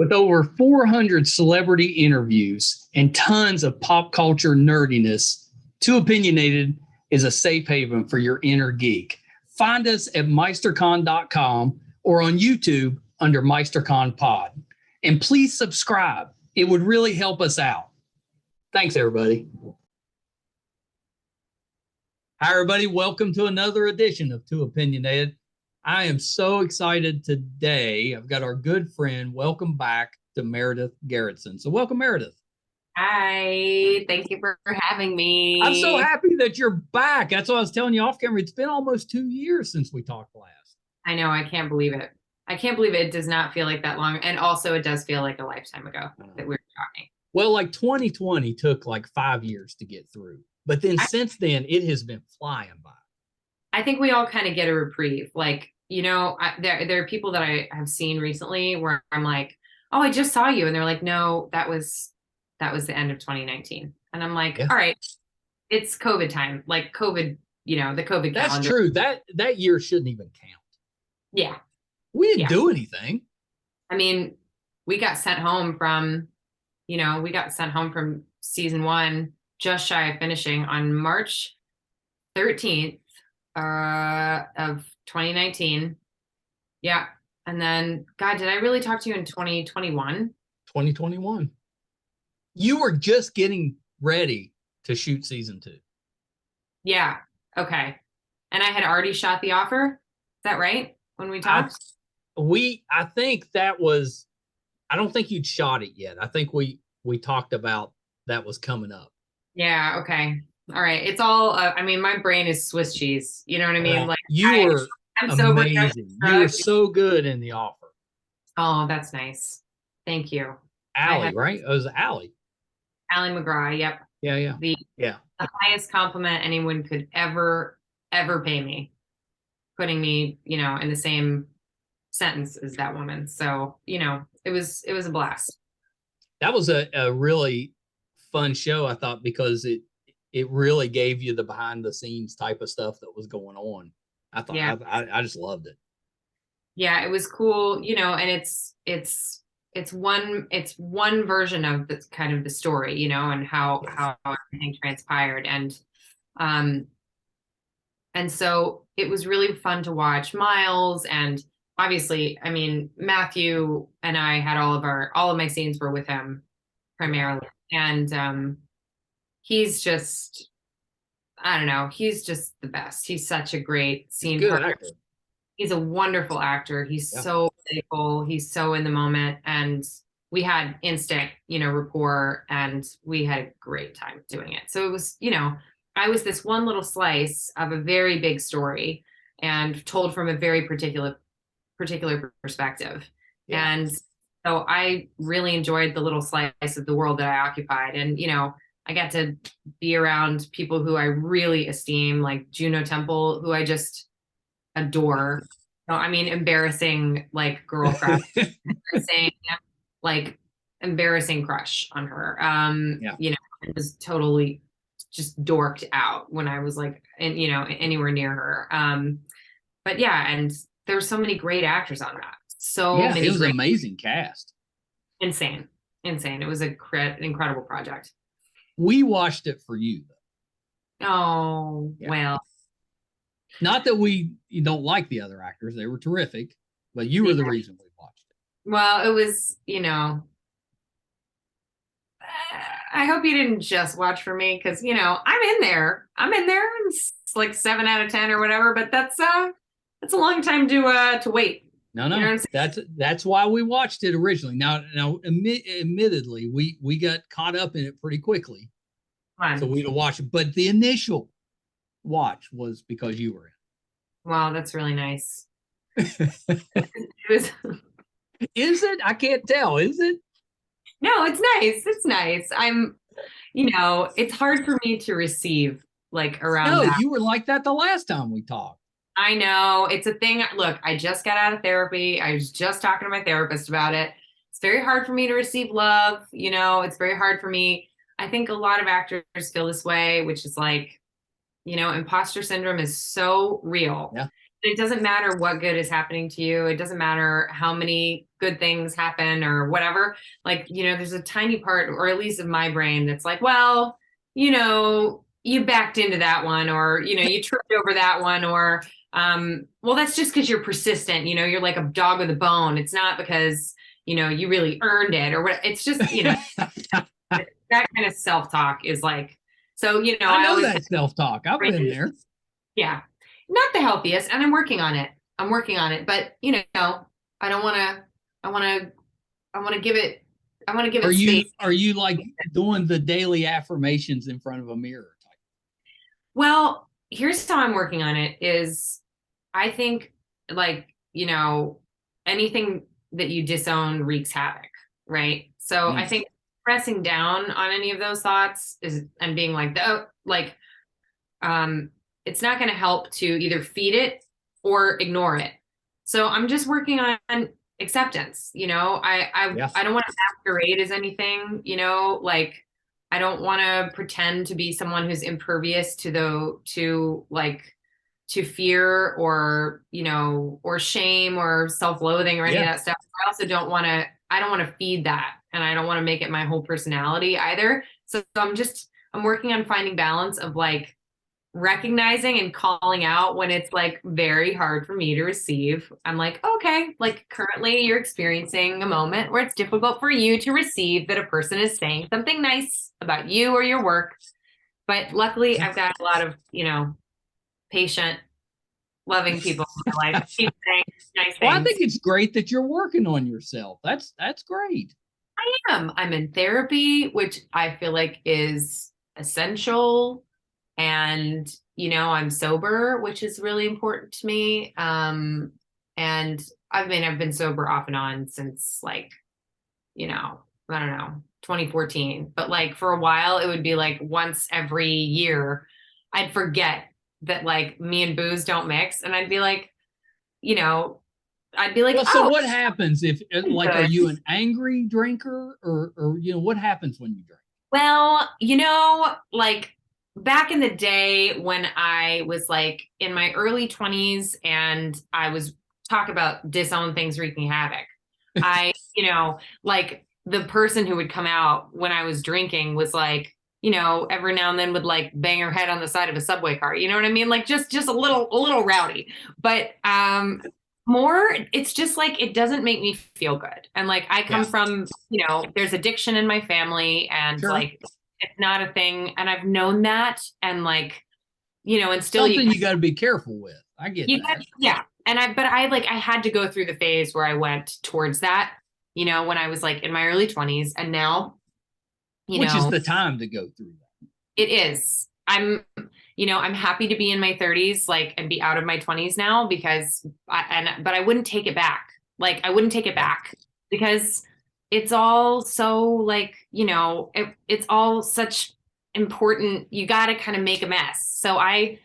With over 400 celebrity interviews and tons of pop culture nerdiness, Too Opinionated is a safe haven for your inner geek. Find us at meistercon.com or on YouTube under MeisterCon Pod. And please subscribe. It would really help us out. Thanks, everybody. Hi, everybody. Welcome to another edition of Too Opinionated. I am so excited today. I've got our good friend. Welcome back to Meredith Garretson. So welcome, Meredith. Hi. Thank you for having me. I'm so happy that you're back. That's what I was telling you off camera. It's been almost 2 years since we talked last. I know. I can't believe it. I can't believe it. It does not feel like that long. And also it does feel like a lifetime ago that we were talking. Well, like 2020 took like 5 years to get through. But then since then, it has been flying by. I think we all kind of get a reprieve. Like, you know, there are people that I have seen recently where I'm like, oh, I just saw you. And they're like, no, that was the end of 2019. And I'm like, all right, it's COVID time. Like COVID, you know, the COVID That's calendar. true. That year shouldn't even count. Yeah. We didn't do anything. I mean, we got sent home from season 1, just shy of finishing on March 13th of 2019. Yeah. And then, God, did I really talk to you in 2021? 2021. You were just getting ready to shoot season 2. Yeah. Okay. And I had already shot The Offer. Is that right? When we talked? I think that was, I don't think you'd shot it yet. I think we talked about that was coming up. Yeah. Okay. All right. It's all, I mean, my brain is Swiss cheese. You know what I mean? Like you were amazing. You were so so good in The Offer. Oh, that's nice. Thank you. Allie, right? It was Allie. Allie McGraw. Yep. Yeah. The highest compliment anyone could ever pay me, putting me, you know, in the same sentence as that woman. So, you know, it was a blast. That was a really fun show, I thought, because it really gave you the behind the scenes type of stuff that was going on. I thought, yeah. I just loved it. Yeah, it was cool, you know, and it's one version of the kind of the story, you know, and how everything transpired. And so it was really fun to watch Miles, and obviously, I mean, Matthew and I had all of my scenes were with him primarily. And he's just, I don't know, he's just the best. He's such a great scene partner. He's a wonderful actor. He's so playful. He's so in the moment. And we had instant, you know, rapport, and we had a great time doing it. So it was, you know, I was this one little slice of a very big story and told from a very particular perspective. Yeah. And so I really enjoyed the little slice of the world that I occupied. And, you know, I got to be around people who I really esteem, like Juno Temple, who I just adore. So, I mean, embarrassing, like, girl crush, embarrassing crush on her. You know, it was totally just dorked out when I was like, you know, anywhere near her. But yeah, and there's so many great actors on that. Many. It was an amazing cast. Insane. It was an incredible project. We watched it for you. Oh, yeah. Well. Not that you don't like the other actors. They were terrific, but you were the reason we watched it. Well, it was, you know, I hope you didn't just watch for me, because, you know, I'm in there and it's like 7 out of 10 or whatever, but that's a long time to wait. No, you know that's why we watched it originally. Now, admittedly, we got caught up in it pretty quickly, so we'd watch it. But the initial watch was because you were in. Wow, that's really nice. It was. Is it? I can't tell. Is it? No, it's nice. It's nice. You know, it's hard for me to receive, like, around. No, you were like that the last time we talked. I know. It's a thing. Look, I just got out of therapy. I was just talking to my therapist about it. It's very hard for me to receive love. You know, it's very hard for me. I think a lot of actors feel this way, which is like, you know, imposter syndrome is so real. Yeah. It doesn't matter what good is happening to you. It doesn't matter how many good things happen or whatever. Like, there's a tiny part, or at least of my brain, that's like, well, you backed into that one, or, you tripped over that one, or, well, that's just because you're persistent. You're like a dog with a bone. It's not because, you really earned it or what. It's just, that kind of self-talk is like, so, I know always that self-talk. I've been there. Yeah. Not the healthiest, and I'm working on it. But I don't want to, I want to give it, space. Are you like doing the daily affirmations in front of a mirror? Well, here's how I'm working on it is I think like, anything that you disown wreaks havoc, right? So I think pressing down on any of those thoughts and being like, it's not going to help to either feed it or ignore it. So I'm just working on acceptance. I don't want to masquerade as anything, like I don't want to pretend to be someone who's impervious to fear or, or shame or self-loathing or any of that stuff. I also don't want to feed that, and I don't want to make it my whole personality either. So I'm working on finding balance of like recognizing and calling out when it's like very hard for me to receive. I'm like, okay, like currently you're experiencing a moment where it's difficult for you to receive that a person is saying something nice about you or your work. But luckily I've got a lot of, patient, loving people in my life. Keep saying nice things. Well, I think it's great that you're working on yourself. That's great. I am. I'm in therapy, which I feel like is essential. And, I'm sober, which is really important to me. And I've been sober off and on since like, I don't know, 2014. But like for a while, it would be like once every year, I'd forget that like me and booze don't mix. And I'd be like, well, so what happens if like, are you an angry drinker or, what happens when you drink? Well, like back in the day when I was like in my early 20s and I was talk about disown things wreaking havoc. I, like the person who would come out when I was drinking was like, every now and then would like bang her head on the side of a subway car. You know what I mean? Like just a little rowdy, but, more, it's just like, it doesn't make me feel good. And like, I come from, there's addiction in my family and like, it's not a thing. And I've known that. And like, and still something you got to be careful with. I get that. Yeah. And I had to go through the phase where I went towards that, when I was like in my early 20s, and now, which is the time to go through that. It is. I'm happy to be in my 30s, like, and be out of my 20s now because but I wouldn't take it back. Like, I wouldn't take it back because it's all so like, it's all such important. You got to kind of make a mess. So I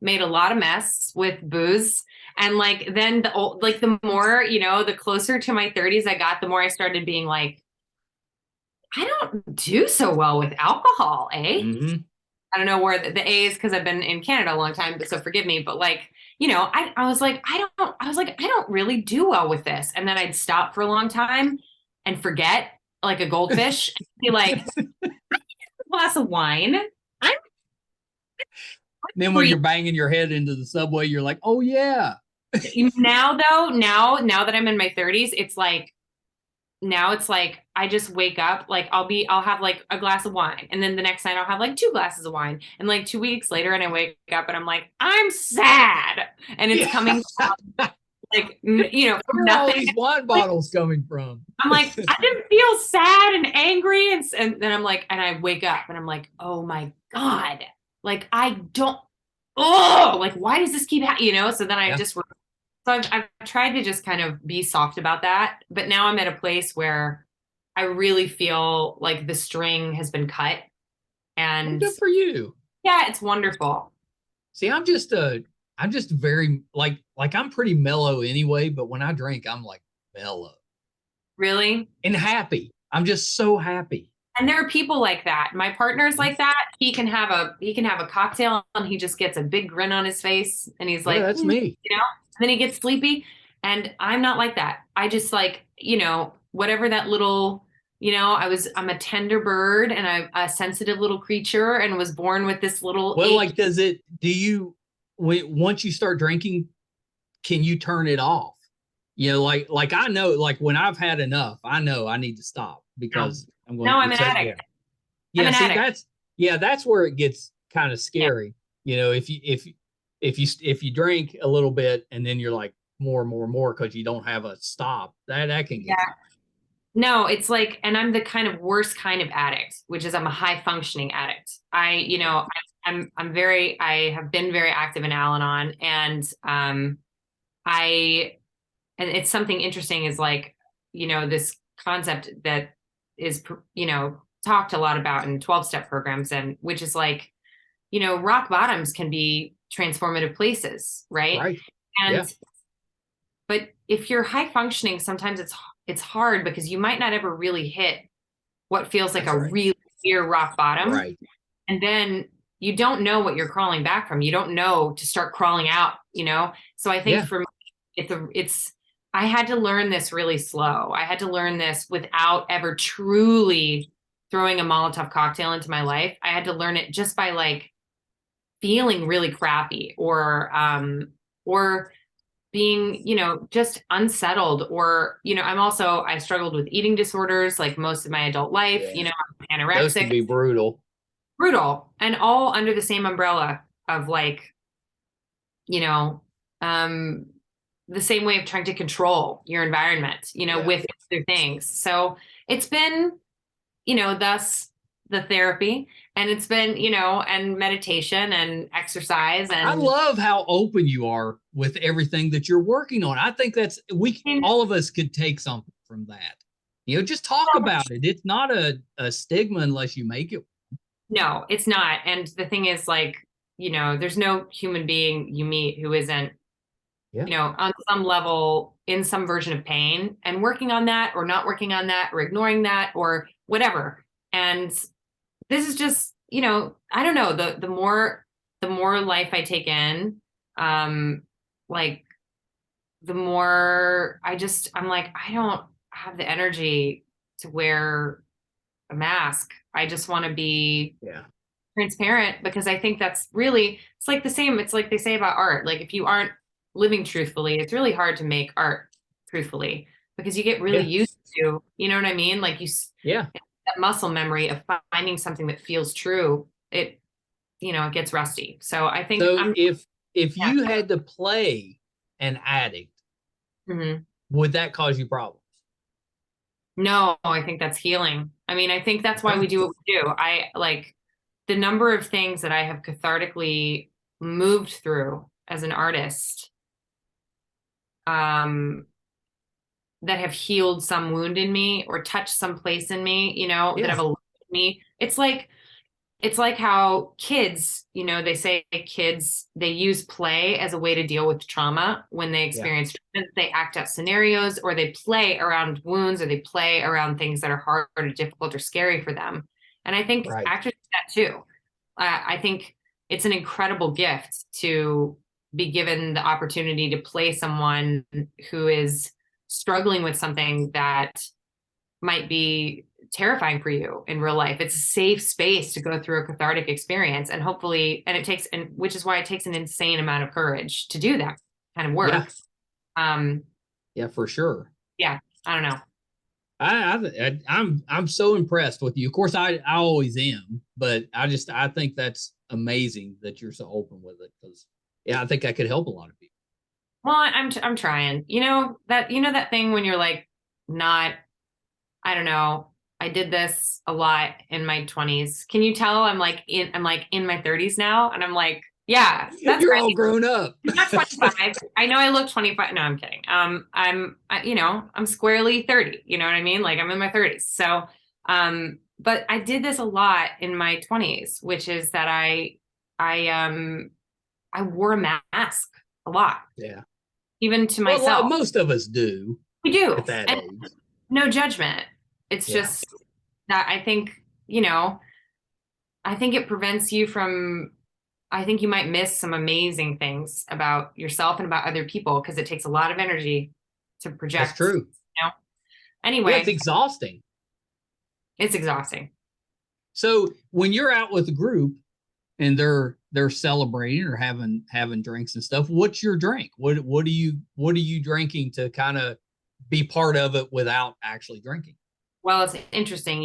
made a lot of mess with booze. And like, then the more, the closer to my 30s I got, the more I started being like, I don't do so well with alcohol, eh? Mm-hmm. I don't know where the A is because I've been in Canada a long time, but so forgive me. But like, I was like, I don't really do well with this. And then I'd stop for a long time and forget like a goldfish and be like, a glass of wine. Then when you're banging your head into the subway, you're like, oh yeah. Now that I'm in my 30s, it's like, I just wake up, like I'll have like a glass of wine. And then the next night I'll have like 2 glasses of wine. And like 2 weeks later, and I wake up and I'm like, I'm sad. And it's coming from like, where are all these wine bottles coming from? I'm like, I didn't feel sad and angry. And then I'm like, and I wake up and I'm like, oh my God, like, like, why does this keep happening? So then So I've tried to just kind of be soft about that, but now I'm at a place where I really feel like the string has been cut. And good for you. Yeah, it's wonderful. See, I'm just very like I'm pretty mellow anyway, but when I drink, I'm like mellow. Really? And happy. I'm just so happy. And there are people like that. My partner's like that. He can have a cocktail and he just gets a big grin on his face and he's like, that's me. then he gets sleepy. And I'm not like that. I just like, whatever that little, I'm a tender bird and I'm a sensitive little creature and was born with this little Well, ache. like, once you start drinking, can you turn it off? Like I know, like when I've had enough, I know I need to stop No, because I'm going no, to I'm an addict. I'm Yeah, an see, addict. that's where it gets kind of Yeah. scary. If you drink a little bit and then you're like more and more and more because you don't have a stop, that can Yeah. get No, it's like, and I'm the kind of worst kind of addict, which is I'm a high functioning addict. I have been very active in Al-Anon, and I, and it's something interesting is like, this concept that is, talked a lot about in 12-step programs, and which is like, rock bottoms can be transformative places, right? right. And Yeah, but if you're high functioning, sometimes it's hard because you might not ever really hit what feels like that's a right. really clear rock bottom. Right. And then you don't know what you're crawling back from. You don't know to start crawling out, So I think Yeah. for me, it's I had to learn this really slow. I had to learn this without ever truly throwing a Molotov cocktail into my life. I had to learn it just by like feeling really crappy or being, just unsettled or, I struggled with eating disorders like most of my adult life, Yeah. I'm Those can anorexic, be brutal. brutal, and all under the same umbrella of like, you know, um, the same way of trying to control your environment, Yeah. with other things. So it's been, thus the therapy, and it's been, and meditation and exercise I and love how open you are with everything that you're working on. I think all of us could take something from that. Just talk about it. It's not a stigma unless you make it. no, it's not. And the thing is like, there's no human being you meet who isn't, Yeah. on some level in some version of pain and working on that or not working on that or ignoring that or whatever. And this is just, I don't know, the more life I take in, like the more I'm like, I don't have the energy to wear a mask. I just want to be Yeah. transparent because I think that's really, it's like the same. It's like they say about art. Like if you aren't living truthfully, it's really hard to make art truthfully because you get really Yeah. used to, you know what I mean? Like Yeah. that muscle memory of finding something that feels true. It gets rusty. So I think So I'm, if yeah. you had to play an addict, Mhm. would that cause you problems? No, I think that's healing. I mean, I think that's why Okay. we do what we do. I like the number of things that I have cathartically moved through as an artist, um, that have healed some wound in me or touched some place in me, that Yeah. have allowed me. It's like how kids, they say kids, they use play as a way to deal with trauma when they Yeah. experience trauma. They act out scenarios or they play around wounds or they play around things that are hard or difficult or scary for them. And I think Right. actors do that too. I think it's an incredible gift to be given the opportunity to play someone who is struggling with something that might be terrifying for you in real life. It's a safe space to go through a cathartic experience and hopefully, and which is why it takes an insane amount of courage to do that kind of work. Yeah. Um, Yeah, for sure. yeah, I don't know. I'm so impressed with you. Of course, I always am, but I think that's amazing that you're so open with it because I think I could help a lot of people. Well, I'm trying. That thing when you're like not, I don't know. I did this a lot in my 20s. Can you tell I'm like in my 30s now? And I'm like, yeah, that's You're right. all grown up. I'm not 25. I know I look 25. No, I'm kidding. I'm squarely 30. You know what I mean? Like I'm in my 30s. So, but I did this a lot in my 20s, which is that I wore a mask a lot, Yeah. even to Well, myself. most of us do We do. at that And age. no judgment. It's Yeah. just that I think it prevents you from I think you might miss some amazing things about yourself and about other people because it takes a lot of energy to That's project, true. you know. Yeah, it's Anyway, exhausting. it's exhausting. So when you're out with a group and they're celebrating or having drinks and stuff, what's your drink? What are you drinking to kind of be part of it without actually drinking? Well, it's interesting,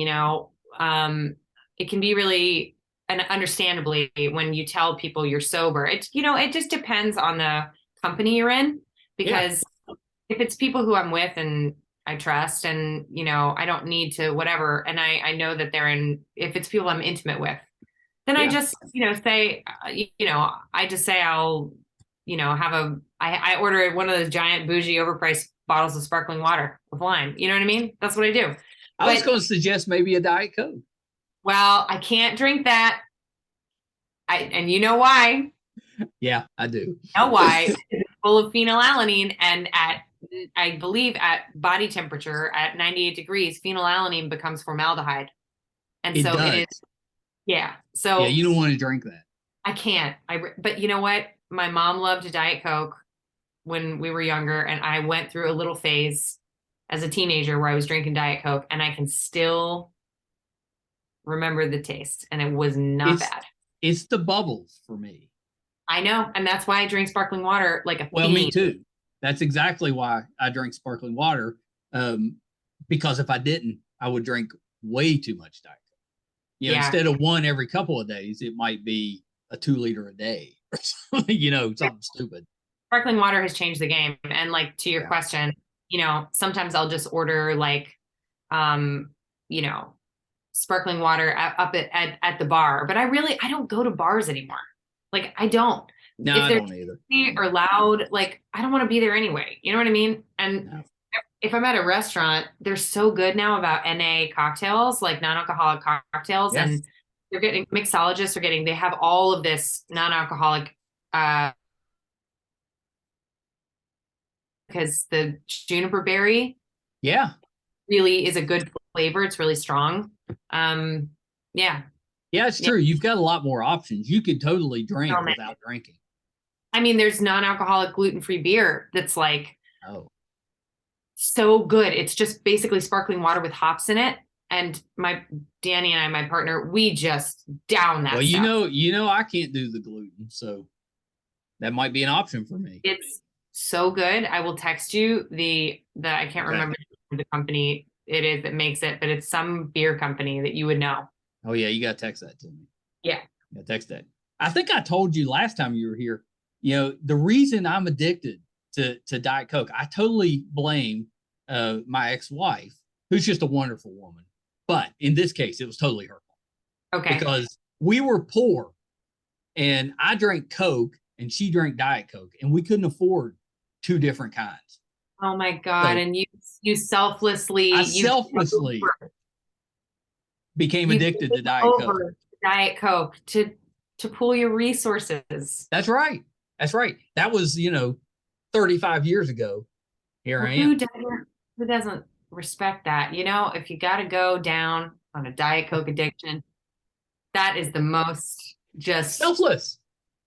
it can be really, and understandably, when you tell people you're sober, it just depends on the company you're in. Yeah. Because if it's people who I'm with and I trust and, I don't need to whatever, and I know that if it's people I'm intimate with, then I Yeah. just, say, I just say I'll, I order one of those giant bougie overpriced bottles of sparkling water with lime. You know what I mean? That's what I do. I was But going to suggest maybe a Diet Coke. well, I can't drink that. And you know why? Yeah, I do. You know why? It's full of phenylalanine, and I believe at body temperature at 98 degrees, phenylalanine becomes formaldehyde. And It so it does. is, yeah. Yeah, So you don't want to drink that. I can't. But you know what? My mom loved a Diet Coke when we were younger, and I went through a little phase as a teenager where I was drinking Diet Coke, and I can still remember the taste, and it was not It's bad. it's the bubbles for me. I know, and that's why I drink sparkling water like a Well, me fiend. too. That's exactly why I drink sparkling water. Because if I didn't, I would drink way too much Diet Coke. Yeah. Instead of one every couple of days, it might be a 2 liter a day or something, something stupid. Sparkling water has changed the game. And like to your question, sometimes I'll just order like, um, you know, sparkling water up at the bar. But I don't go to bars anymore. Like I don't. No, If I they're don't either. or loud, like I don't want to be there anyway. You know what I mean? And No. if I'm at a restaurant, they're so good now about NA cocktails, like non-alcoholic cocktails, Yes. and they're getting mixologists are getting. They have all of this non-alcoholic because the juniper berry Yeah. really is a good flavor. It's really strong. Yeah. Yeah, it's true. You've got a lot more options. You could totally drink without drinking. I mean, there's non-alcoholic gluten-free beer that's like so good. It's just basically sparkling water with hops in it. And Danny and I, my partner, we just down that Well, stuff. I can't do the gluten, so that might be an option for me. It's so good. I will text you I can't remember the company it is that makes it, but it's some beer company that you would know. Oh yeah, you got to text that to me. Yeah. Text that. I think I told you last time you were here, the reason I'm addicted to Diet Coke, I totally blame my ex-wife, who's just a wonderful woman. But in this case, it was totally her fault. Okay. Because we were poor and I drank Coke and she drank Diet Coke and we couldn't afford two different kinds. Oh my God. So, and you selflessly became addicted to Diet Coke. Diet Coke to pool your resources. That's right. That was, 35 years ago. Here I am. Who doesn't respect that? If you got to go down on a Diet Coke addiction, that is the most just selfless.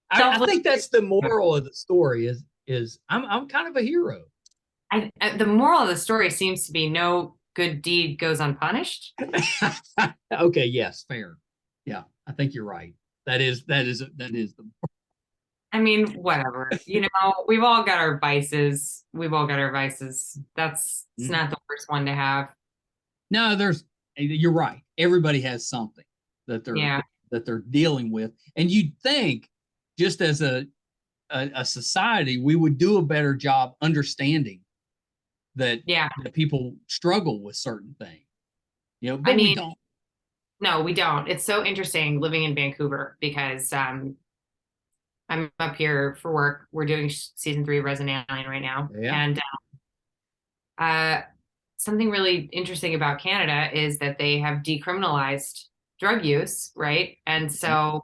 I think that's the moral of the story is I'm kind of a hero. The moral of the story seems to be no good deed goes unpunished. Okay. Yes. Fair. Yeah. I think you're right. That is the. I mean, whatever, we've all got our vices. That's it's not the worst one to have. No, you're right. Everybody has something that they're dealing with. And you'd think just as a society, we would do a better job understanding that people struggle with certain things. But we don't. No, we don't. It's so interesting living in Vancouver because I'm up here for work. We're doing season 3 of Resin Alien right now. Yeah. And something really interesting about Canada is that they have decriminalized drug use, right? And so,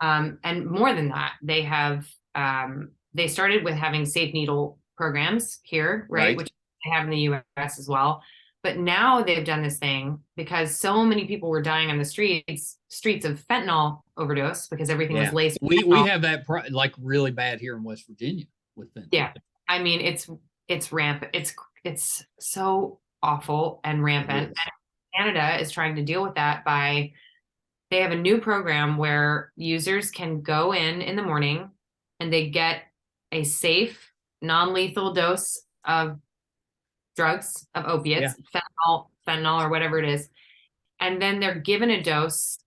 and more than that, they have, they started with having safe needle programs here, right? Which they have in the US as well. But now they've done this thing because so many people were dying on the streets of fentanyl. overdose because everything was Yeah. laced. We have that like really bad here in West Virginia with fentanyl. Yeah. I mean, it's rampant. It's so awful and rampant. And Canada is trying to deal with that by they have a new program where users can go in the morning and they get a safe, non-lethal dose of drugs, of opiates, fentanyl or whatever it is. And then they're given a dose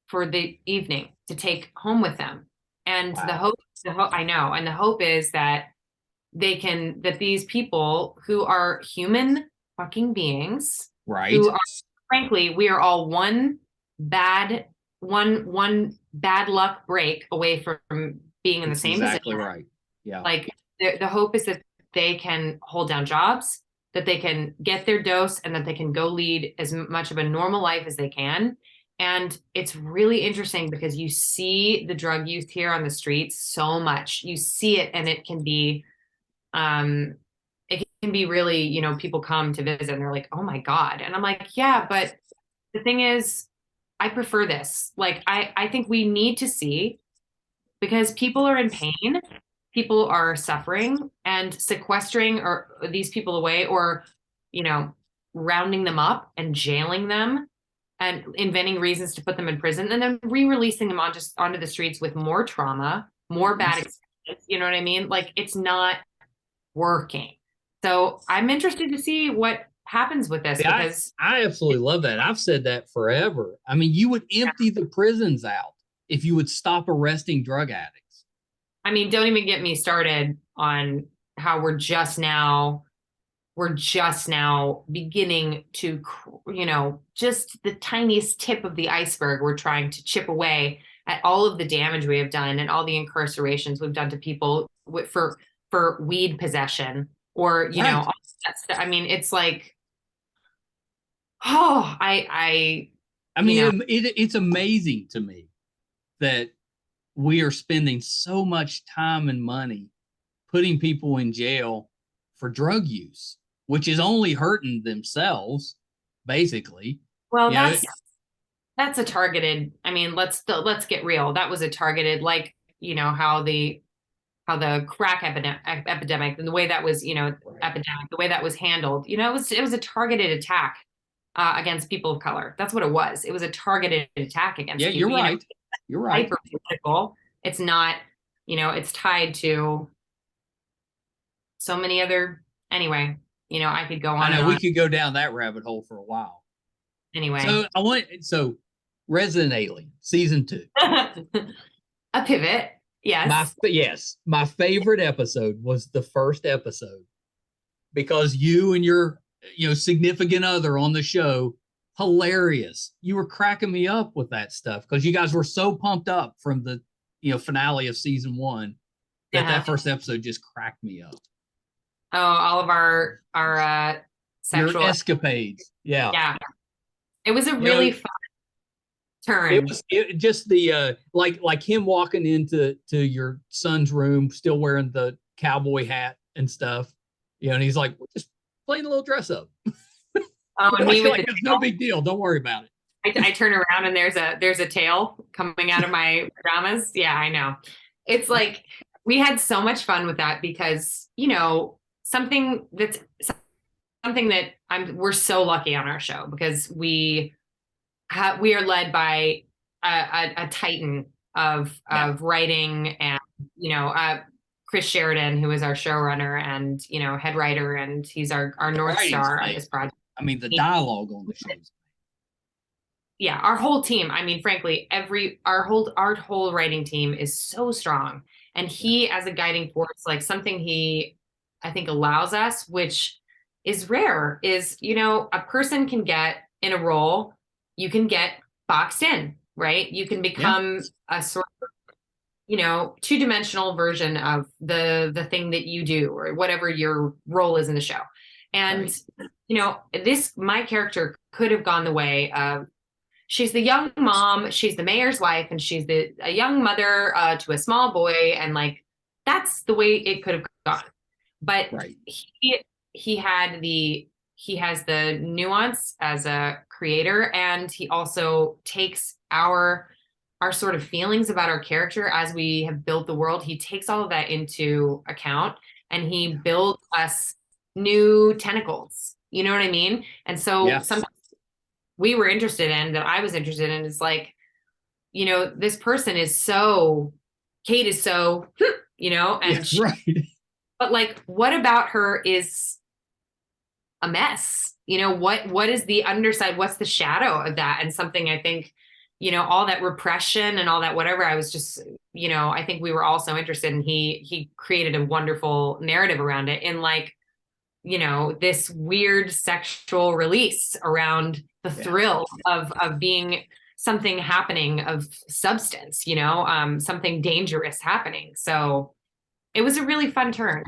for the evening to take home with them. And the hope, I know. And the hope is that that these people who are human fucking beings, right? Who are, frankly, we are all one bad luck break away from being in the same exactly position. Right. Yeah. Like the hope is that they can hold down jobs, that they can get their dose, and that they can go lead as much of a normal life as they can. And it's really interesting because you see the drug use here on the streets so much. You see it, and it can be really, people come to visit and they're like, oh my God. And I'm like, yeah, but the thing is, I prefer this. Like, I think we need to see, because people are in pain, people are suffering, and sequestering or these people away, or, rounding them up and jailing them and inventing reasons to put them in prison and then re-releasing them onto the streets with more trauma, more bad experiences. You know what I mean? Like, it's not working. So I'm interested to see what happens with this, because I absolutely love that. I've said that forever. I mean, you would empty the prisons out if you would stop arresting drug addicts. I mean, don't even get me started on how we're just now beginning to, just the tiniest tip of the iceberg. We're trying to chip away at all of the damage we have done and all the incarcerations we've done to people for weed possession, or, all that stuff. I mean, it's like, it's amazing to me that we are spending so much time and money putting people in jail for drug use, which is only hurting themselves, basically. Well, that's a targeted. I mean, let's get real. That was a targeted, like, how the crack epidemic and the way that was, epidemic, the way that was handled, it was a targeted attack against people of color. That's what it was. It was a targeted attack against people. You're right. You're right. Hyper-political. It's not, it's tied to so many other, anyway, I could go on. I know we could go down that rabbit hole for a while. Anyway. So Resident Alien season 2. A pivot. Yes. My favorite episode was the first episode, because you and your significant other on the show, hilarious. You were cracking me up with that stuff because you guys were so pumped up from the finale of season 1 that first episode just cracked me up. Oh, all of our sexual your escapades. Yeah. It was a really fun turn. It was just the like him walking into your son's room still wearing the cowboy hat and stuff, and he's like, we're just playing a little dress up. And me with it's no big deal, don't worry about it. I turn around and there's a tail coming out of my pajamas. Yeah, I know. It's like we had so much fun with that because something that we're so lucky on our show, because we are led by a titan of writing, and Chris Sheridan, who is our showrunner and head writer, and he's our North Star on this project. I mean, the dialogue on the show. Yeah, our whole team. I mean, frankly, our whole writing team is so strong, and he, as a guiding force, like something he, I think, allows us, which is rare, is a person can get in a role, you can get boxed in, right? You can become a sort of two-dimensional version of the thing that you do, or whatever your role is in the show. And my character could have gone the way of, she's the young mom, she's the mayor's wife, and she's a young mother to a small boy, and like that's the way it could have gone. But he has the nuance as a creator, and he also takes our our sort of feelings about our character as we have built the world, he takes all of that into account and he builds us new tentacles. You know what I mean? And so something we were interested in, that I was interested in, is like, you know, this person is so, Kate is so, you know, and right. But like, what about her is a mess? You know, what is the underside? What's the shadow of that? And something I think, you know, all that repression and all that whatever, I was just, you know, I think we were all so interested, and he created a wonderful narrative around it, in like, you know, this weird sexual release around the thrill of being something happening of substance, you know, something dangerous happening. So it was a really fun turn.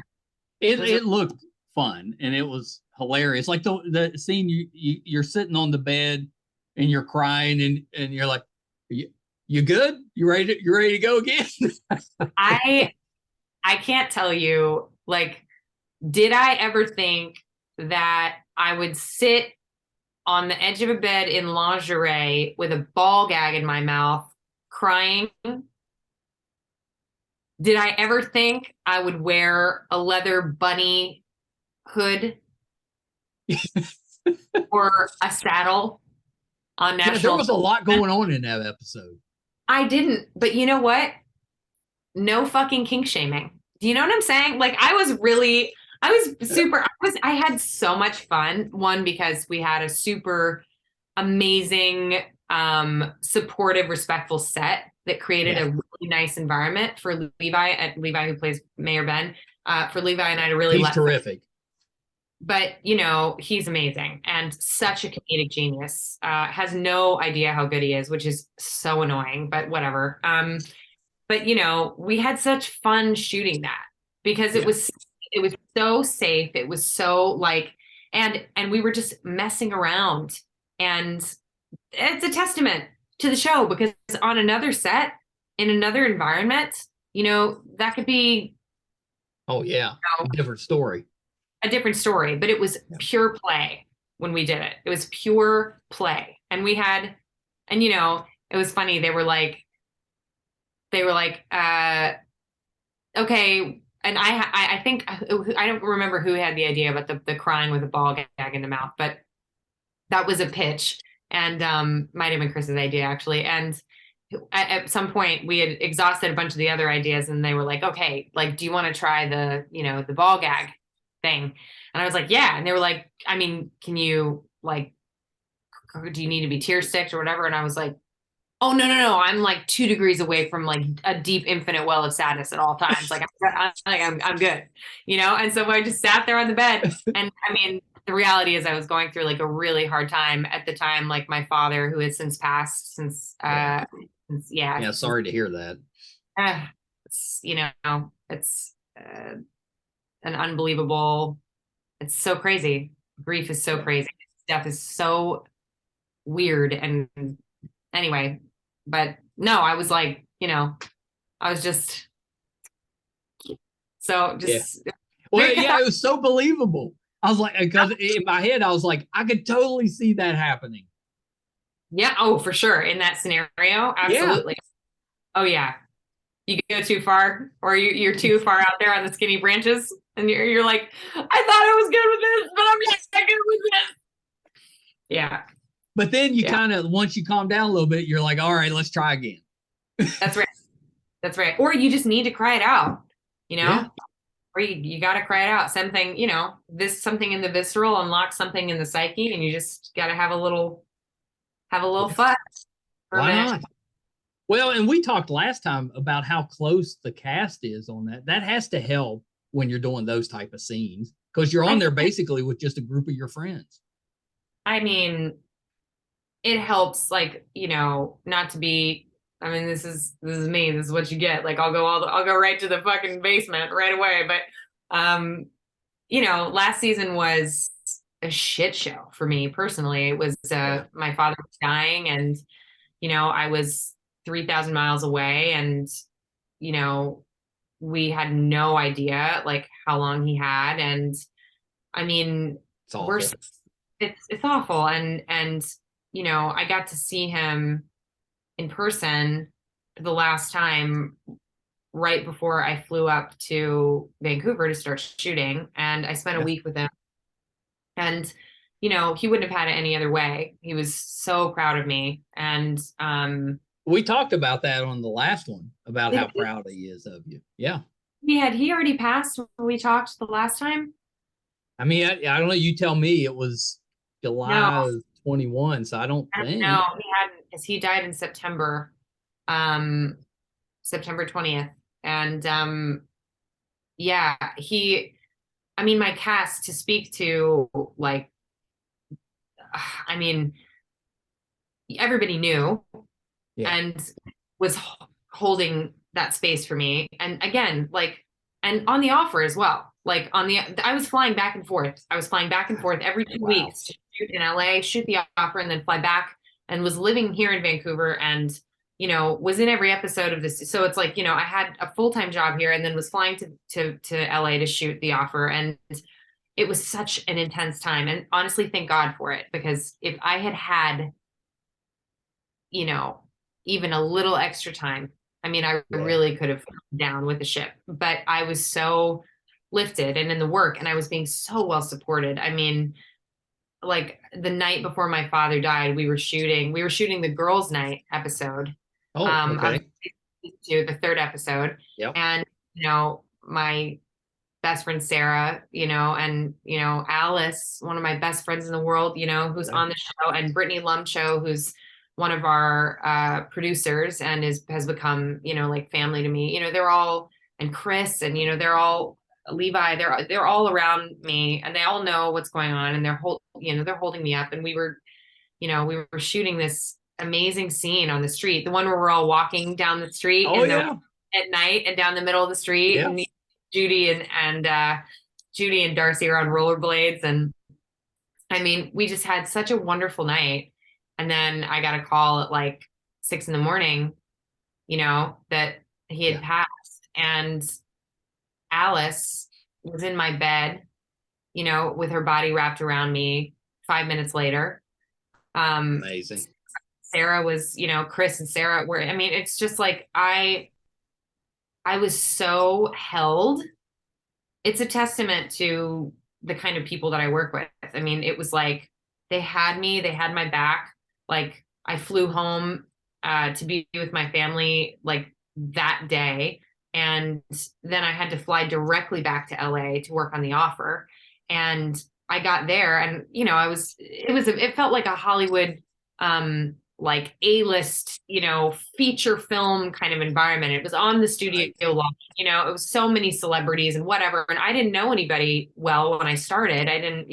It looked fun, and it was hilarious. Like the scene you're sitting on the bed and you're crying, and you're like, you good? You ready to go again? I can't tell you, like, did I ever think that I would sit on the edge of a bed in lingerie with a ball gag in my mouth crying? Did I ever think I would wear a leather bunny hood or a saddle on national? There was a lot going on in that episode. I didn't, but you know what? No fucking kink shaming. Do you know what I'm saying? Like, I was super, I had so much fun. One, because we had a super amazing, supportive, respectful set that created a really nice environment for Levi, who plays Mayor Ben, for Levi and I to really He's terrific. But, you know, he's amazing and such a comedic genius. Has no idea how good he is, which is so annoying, but whatever. But, you know, we had such fun shooting that, because it was so safe. It was so like, and we were just messing around, and it's a testament to the show, because on another set in another environment, you know, that could be, a different story. A different story, but it was pure play when we did it. It was pure play. And we had, and you know, it was funny. They were like, okay. And I think, I don't remember who had the idea about the crying with a ball gag in the mouth, but that was a pitch, and might have been Chris's idea actually. And at some point we had exhausted a bunch of the other ideas, and they were like, okay, like, do you want to try the, you know, the ball gag thing? And I was like, yeah. And they were like, I mean, can you, like, do you need to be tear sticked or whatever? And I was like, oh, no, I'm like 2 degrees away from like a deep infinite well of sadness at all times. Like, I'm good, you know? And so I just sat there on the bed, and I mean, the reality is I was going through like a really hard time at the time. Like, my father, who has since passed, Sorry to hear that. It's, you know, it's an unbelievable, it's so crazy. Grief is so crazy. Death is so weird. And anyway, but no, I was like, you know, I was just, so just. Yeah. Well, yeah, it was so believable. I was like, because in my head, I was like, I could totally see that happening. Yeah. Oh, for sure. In that scenario. Absolutely. Yeah. Oh yeah. You go too far, or you're too far out there on the skinny branches, and you're like, I thought I was good with this, but I'm not good with this. Yeah. But then you kind of, once you calm down a little bit, you're like, all right, let's try again. That's right. That's right. Or you just need to cry it out, you know? Yeah. Or you got to cry it out. Something, you know, something in the visceral unlocks something in the psyche, and you just got to have a little fun. Why not? Well, and we talked last time about how close the cast is on that. That has to help when you're doing those type of scenes, because you're on there basically with just a group of your friends. I mean, it helps, like, you know, not to be, I mean, this is me. This is what you get. Like, I'll go right to the fucking basement right away. But, you know, last season was a shit show for me personally. It was, my father was dying, and, you know, I was 3,000 miles away, and, you know, we had no idea like how long he had. And I mean, it's awful. It's awful. And, you know, I got to see him in person the last time right before I flew up to Vancouver to start shooting, and I spent a Yeah. week with him. And he wouldn't have had it any other way. He was so proud of me, and We talked about that on the last one about how he proud he is of you. Yeah. he already passed when we talked the last time. I mean, I don't know. You tell me. It was No, July 21, so I don't I don't think. know. He hadn't, because he died in September, um, September 20th, and yeah, I mean, my cast to speak to, like, I mean, everybody knew Yeah. and was holding that space for me. And again, like, and on the offer as well. Like I was flying back and forth. I was flying back and forth every 2 weeks to shoot in LA, shoot the offer, and then fly back. And was living here in Vancouver, and was in every episode of this. So it's like, I had a full-time job here, and then was flying to LA to shoot the offer, and it was such an intense time. And honestly, thank God for it, because if I had had you know, even a little extra time, I mean, I Yeah. really could have come down with the ship, but I was so lifted and in the work, and I was being so well supported. I mean, like the night before my father died, we were shooting the girls' night episode, Oh, of okay. the third episode. Yep. And, my best friend Sarah, and Alice, one of my best friends in the world, who's Yeah. on the show, and Brittany Lumshow, who's one of our producers and has become, like family to me. They're all, and Chris, and they're all, Levi, they're all around me, and they all know what's going on, and they're holding me up. And we were shooting this amazing scene on the street, the one where we're all walking down the street Oh, yeah. at night, and down the middle of the street, Yeah. and Judy Judy and Darcy are on rollerblades. And I mean, we just had such a wonderful night. And then I got a call at like 6 a.m, that he had Yeah. passed. And Alice was in my bed, with her body wrapped around me 5 minutes later. Um, Amazing. Sarah was, Chris and Sarah were, I mean, it's just like, I was so held. It's a testament to the kind of people that I work with. I mean, it was like they had me, they had my back. Like I flew home to be with my family like that day. And then I had to fly directly back to LA to work on the offer. And I got there, and it felt like a Hollywood like A-list, feature film kind of environment. It was on the studio Right. lot, it was so many celebrities and whatever. And I didn't know anybody well when I started. I didn't,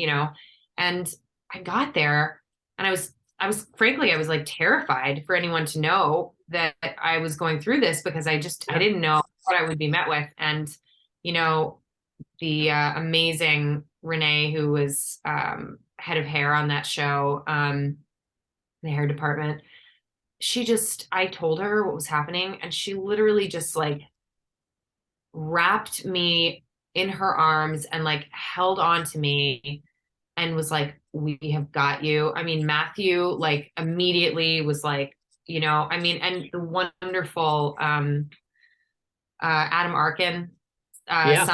and I got there, and frankly, I was like terrified for anyone to know that I was going through this, because I Yeah. didn't know what I would be met with. And, you know, the amazing Renee, who was head of hair on that show, the hair department, I told her what was happening, and she literally just like wrapped me in her arms and like held on to me and was like, we have got you. I mean, Matthew like immediately was like, I mean, and the wonderful Adam Arkin, Yeah.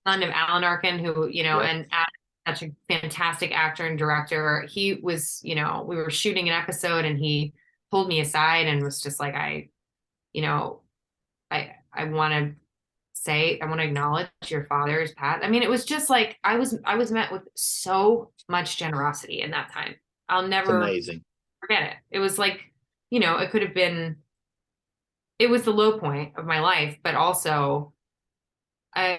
son of Alan Arkin, who, Yep. and Adam, such a fantastic actor and director. He was, we were shooting an episode, and he pulled me aside and was just like, you know, I want to I want to acknowledge your father's path. I mean, it was just like, I was met with so much generosity in that time. I'll It's never amazing. forget it. It was like, it could have been, it was the low point of my life, but also uh,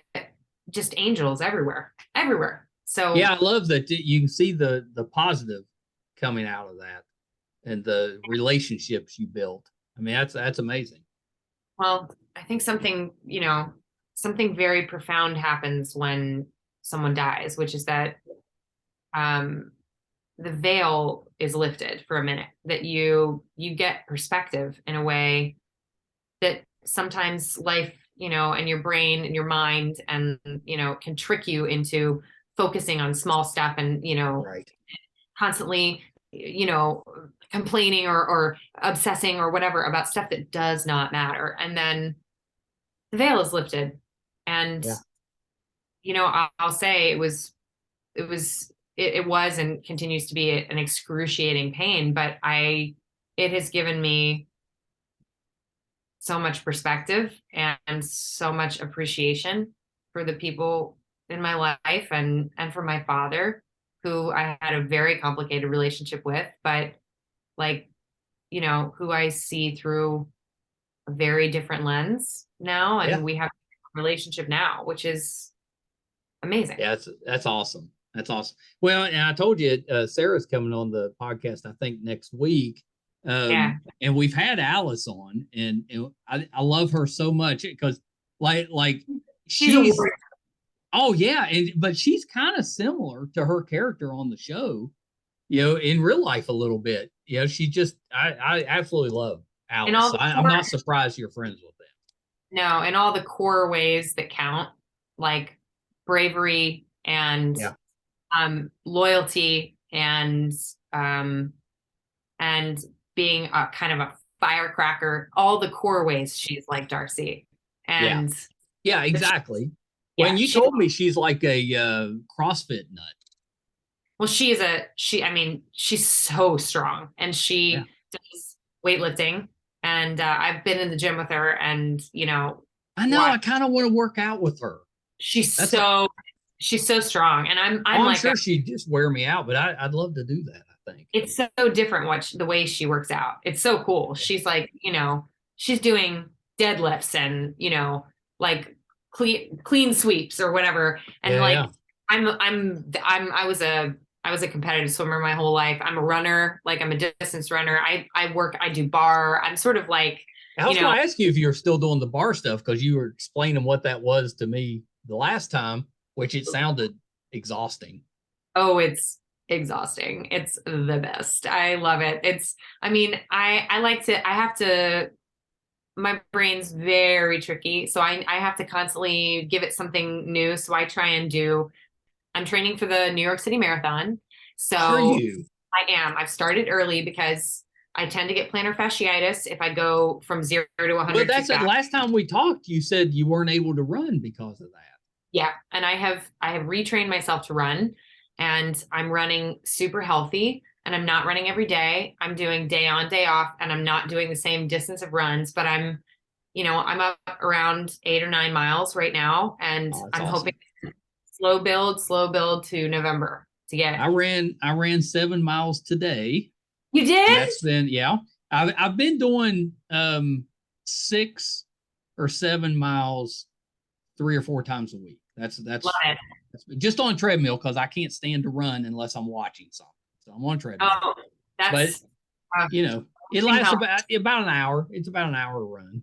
just angels everywhere, everywhere. Yeah, So, I love that you can see the positive coming out of that and the relationships you built. I mean, that's amazing. well, I think something very profound happens when someone dies, which is that um, the veil is lifted for a minute, that you get perspective in a way that sometimes life, and your brain and your mind, and can trick you into focusing on small stuff, and Right. constantly complaining or obsessing or whatever about stuff that does not matter. And then the veil is lifted. And, I'll say it was and continues to be an excruciating pain, but it has given me so much perspective and so much appreciation for the people in my life and for my father, who I had a very complicated relationship with, but who I see through a very different lens now. And we have a relationship now, which is amazing. Yeah, that's awesome. That's awesome. Well, and I told you, Sarah's coming on the podcast, I think next week. And we've had Alice on, and I love her so much because she's oh yeah, but she's kind of similar to her character on the show, in real life a little bit. She just I absolutely love Alice. I'm not surprised you're friends with them. No, and all the core ways that count, like bravery and loyalty and being a kind of a firecracker, all the core ways she's like Darcy. And yeah, exactly. When you told me she's like a CrossFit nut. Well, she's so strong, and she does weightlifting, and I've been in the gym with her, and I know I kind of want to work out with her. She's so strong, and I'm sure she'd just wear me out, but I'd love to do that. I think it's so different the way she works out. It's so cool. She's like, she's doing deadlifts and like clean sweeps or whatever, and I was a competitive swimmer my whole life. I'm a runner, like I'm a distance runner. I do bar. I'm sort of like, I was going to ask you if you're still doing the bar stuff, because you were explaining what that was to me the last time, which it sounded exhausting. Oh, it's exhausting. It's the best. I love it. My brain's very tricky. So I have to constantly give it something new. So I'm training for the New York City Marathon. So are you? I am. I've started early because I tend to get plantar fasciitis if I go from 0 to 100. But that's the last time we talked, you said you weren't able to run because of that. Yeah. And I have retrained myself to run, and I'm running super healthy, and I'm not running every day. I'm doing day on, day off, and I'm not doing the same distance of runs, but I'm up around 8 or 9 miles right now. And I'm hoping slow build to November to get it. I ran 7 miles today. You did? That's been, I've been doing 6 or 7 miles 3 or 4 times a week. That's just on treadmill, because I can't stand to run unless I'm watching something. So I'm on treadmill. Oh, that's, but it lasts about an hour. It's about an hour to run.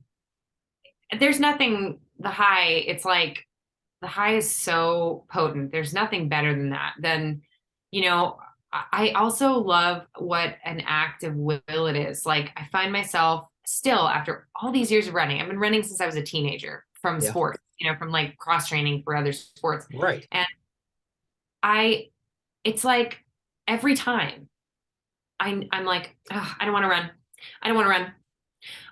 There's nothing, the high, it's like the high is so potent. There's nothing better than that. I also love what an act of will it is. Like, I find myself still, after all these years of running, I've been running since I was a teenager from sports, from like cross training for other sports. Right. And it's like every time I'm like, oh, I don't want to run. I don't want to run.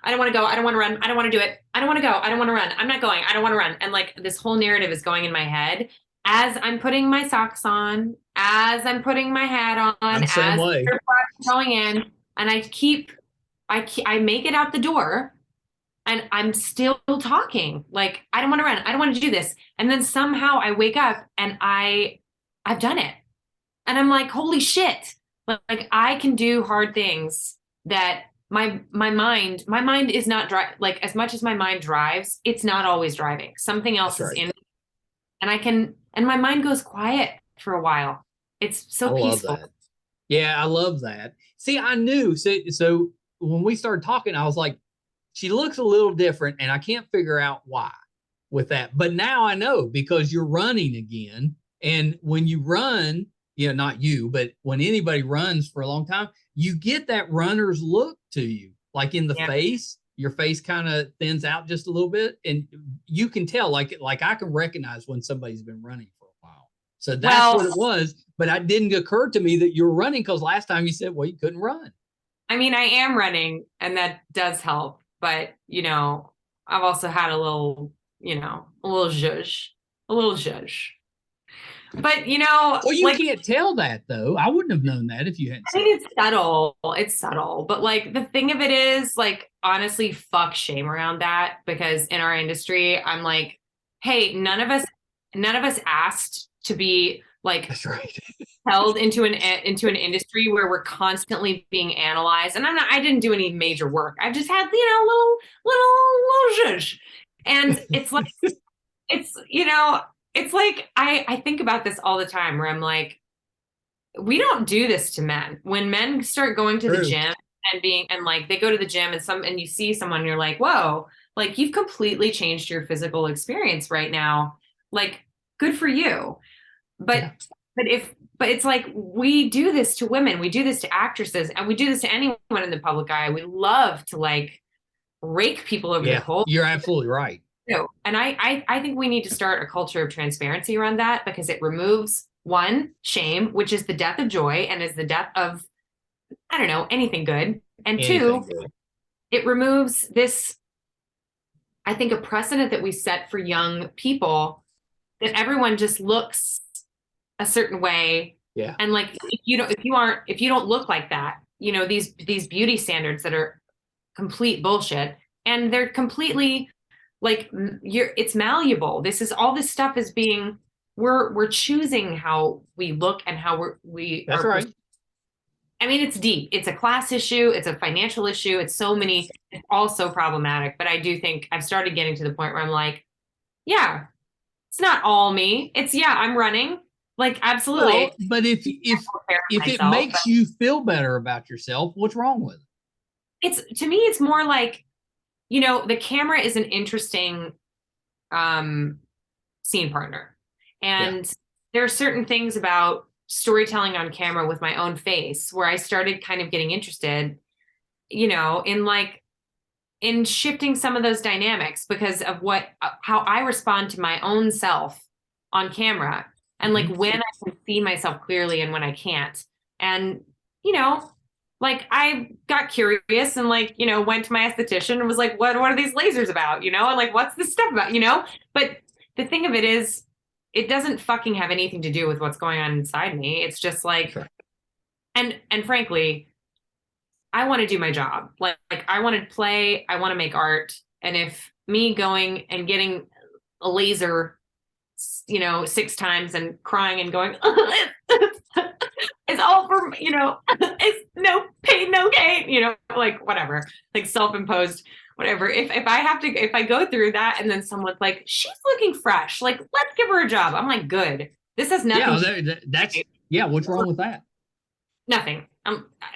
I don't want to go. I don't want to run. I don't want to do it. I don't want to go. I don't want to run. I'm not going. I don't want to run. And like this whole narrative is going in my head as I'm putting my socks on, as I'm putting my hat on, as I'm going in, and I make it out the door, and I'm still talking. Like, I don't want to run. I don't want to do this. And then somehow I wake up and I've done it. And I'm like, holy shit. Like I can do hard things that my mind is not like, as much as my mind drives, it's not always driving. Something else is in, and my mind goes quiet for a while. It's so peaceful. Love that. Yeah, I love that. See, I knew. So when we started talking, I was like, she looks a little different, and I can't figure out why with that. But now I know, because you're running again. And when you run, not you, but when anybody runs for a long time, you get that runner's look to you, like in the face. Your face kind of thins out just a little bit, and you can tell, like I can recognize when somebody's been running for a while. So that's what it was. But it didn't occur to me that you were running, because last time you said, well, you couldn't run. I mean, I am running and that does help, but I've also had a little zhuzh, a little zhuzh. But Well, you like, can't tell that though. I wouldn't have known that if you hadn't I said mean, it's subtle. It's subtle. But like the thing of it is, like, honestly, fuck shame around that, because in our industry, I'm like, hey, none of us asked to be like that's right. held into an industry where we're constantly being analyzed. And I didn't do any major work. I've just had, little zhuzh. And it's like I think about this all the time where I'm like, we don't do this to men. When men start going to the True. gym and like they go to the gym and you see someone, you're like, whoa, like you've completely changed your physical experience right now. Like, good for you. But Yeah. but it's like we do this to women, we do this to actresses, and we do this to anyone in the public eye. We love to like rake people over the Yeah. coals. You're absolutely right. And I think we need to start a culture of transparency around that, because it removes one, shame, which is the death of joy and is the death of, I don't know, anything good. And two, Anything good. it removes this, I think, a precedent that we set for young people, that everyone just looks a certain way. Yeah. And like, if you don't look like that, these beauty standards that are complete bullshit, and they're completely like, it's malleable. All this stuff is being, we're choosing how we look and how we That's are. right. I mean, it's deep. It's a class issue. It's a financial issue. It's all so problematic. But I do think I've started getting to the point where I'm like, yeah, it's not all me. I'm running. Like, absolutely. Well, but if it makes you feel better about yourself, what's wrong with it? To me, it's more like, the camera is an interesting scene partner. And there are certain things about storytelling on camera with my own face where I started kind of getting interested, in shifting some of those dynamics because of how I respond to my own self on camera, and like when I can see myself clearly and when I can't. And, like I got curious and like, went to my esthetician and was like, what are these lasers about? And like, what's this stuff about, But the thing of it is, it doesn't fucking have anything to do with what's going on inside me. It's just like, Sure. and frankly, I want to do my job. Like I want to play, I want to make art. And if me going and getting a laser, 6 times and crying and going, it's all for, it's no pain, no gain, like whatever, like self-imposed, whatever. If I go through that and then someone's like, she's looking fresh, like, let's give her a job. I'm like, good. This has nothing. What's wrong with that? Nothing.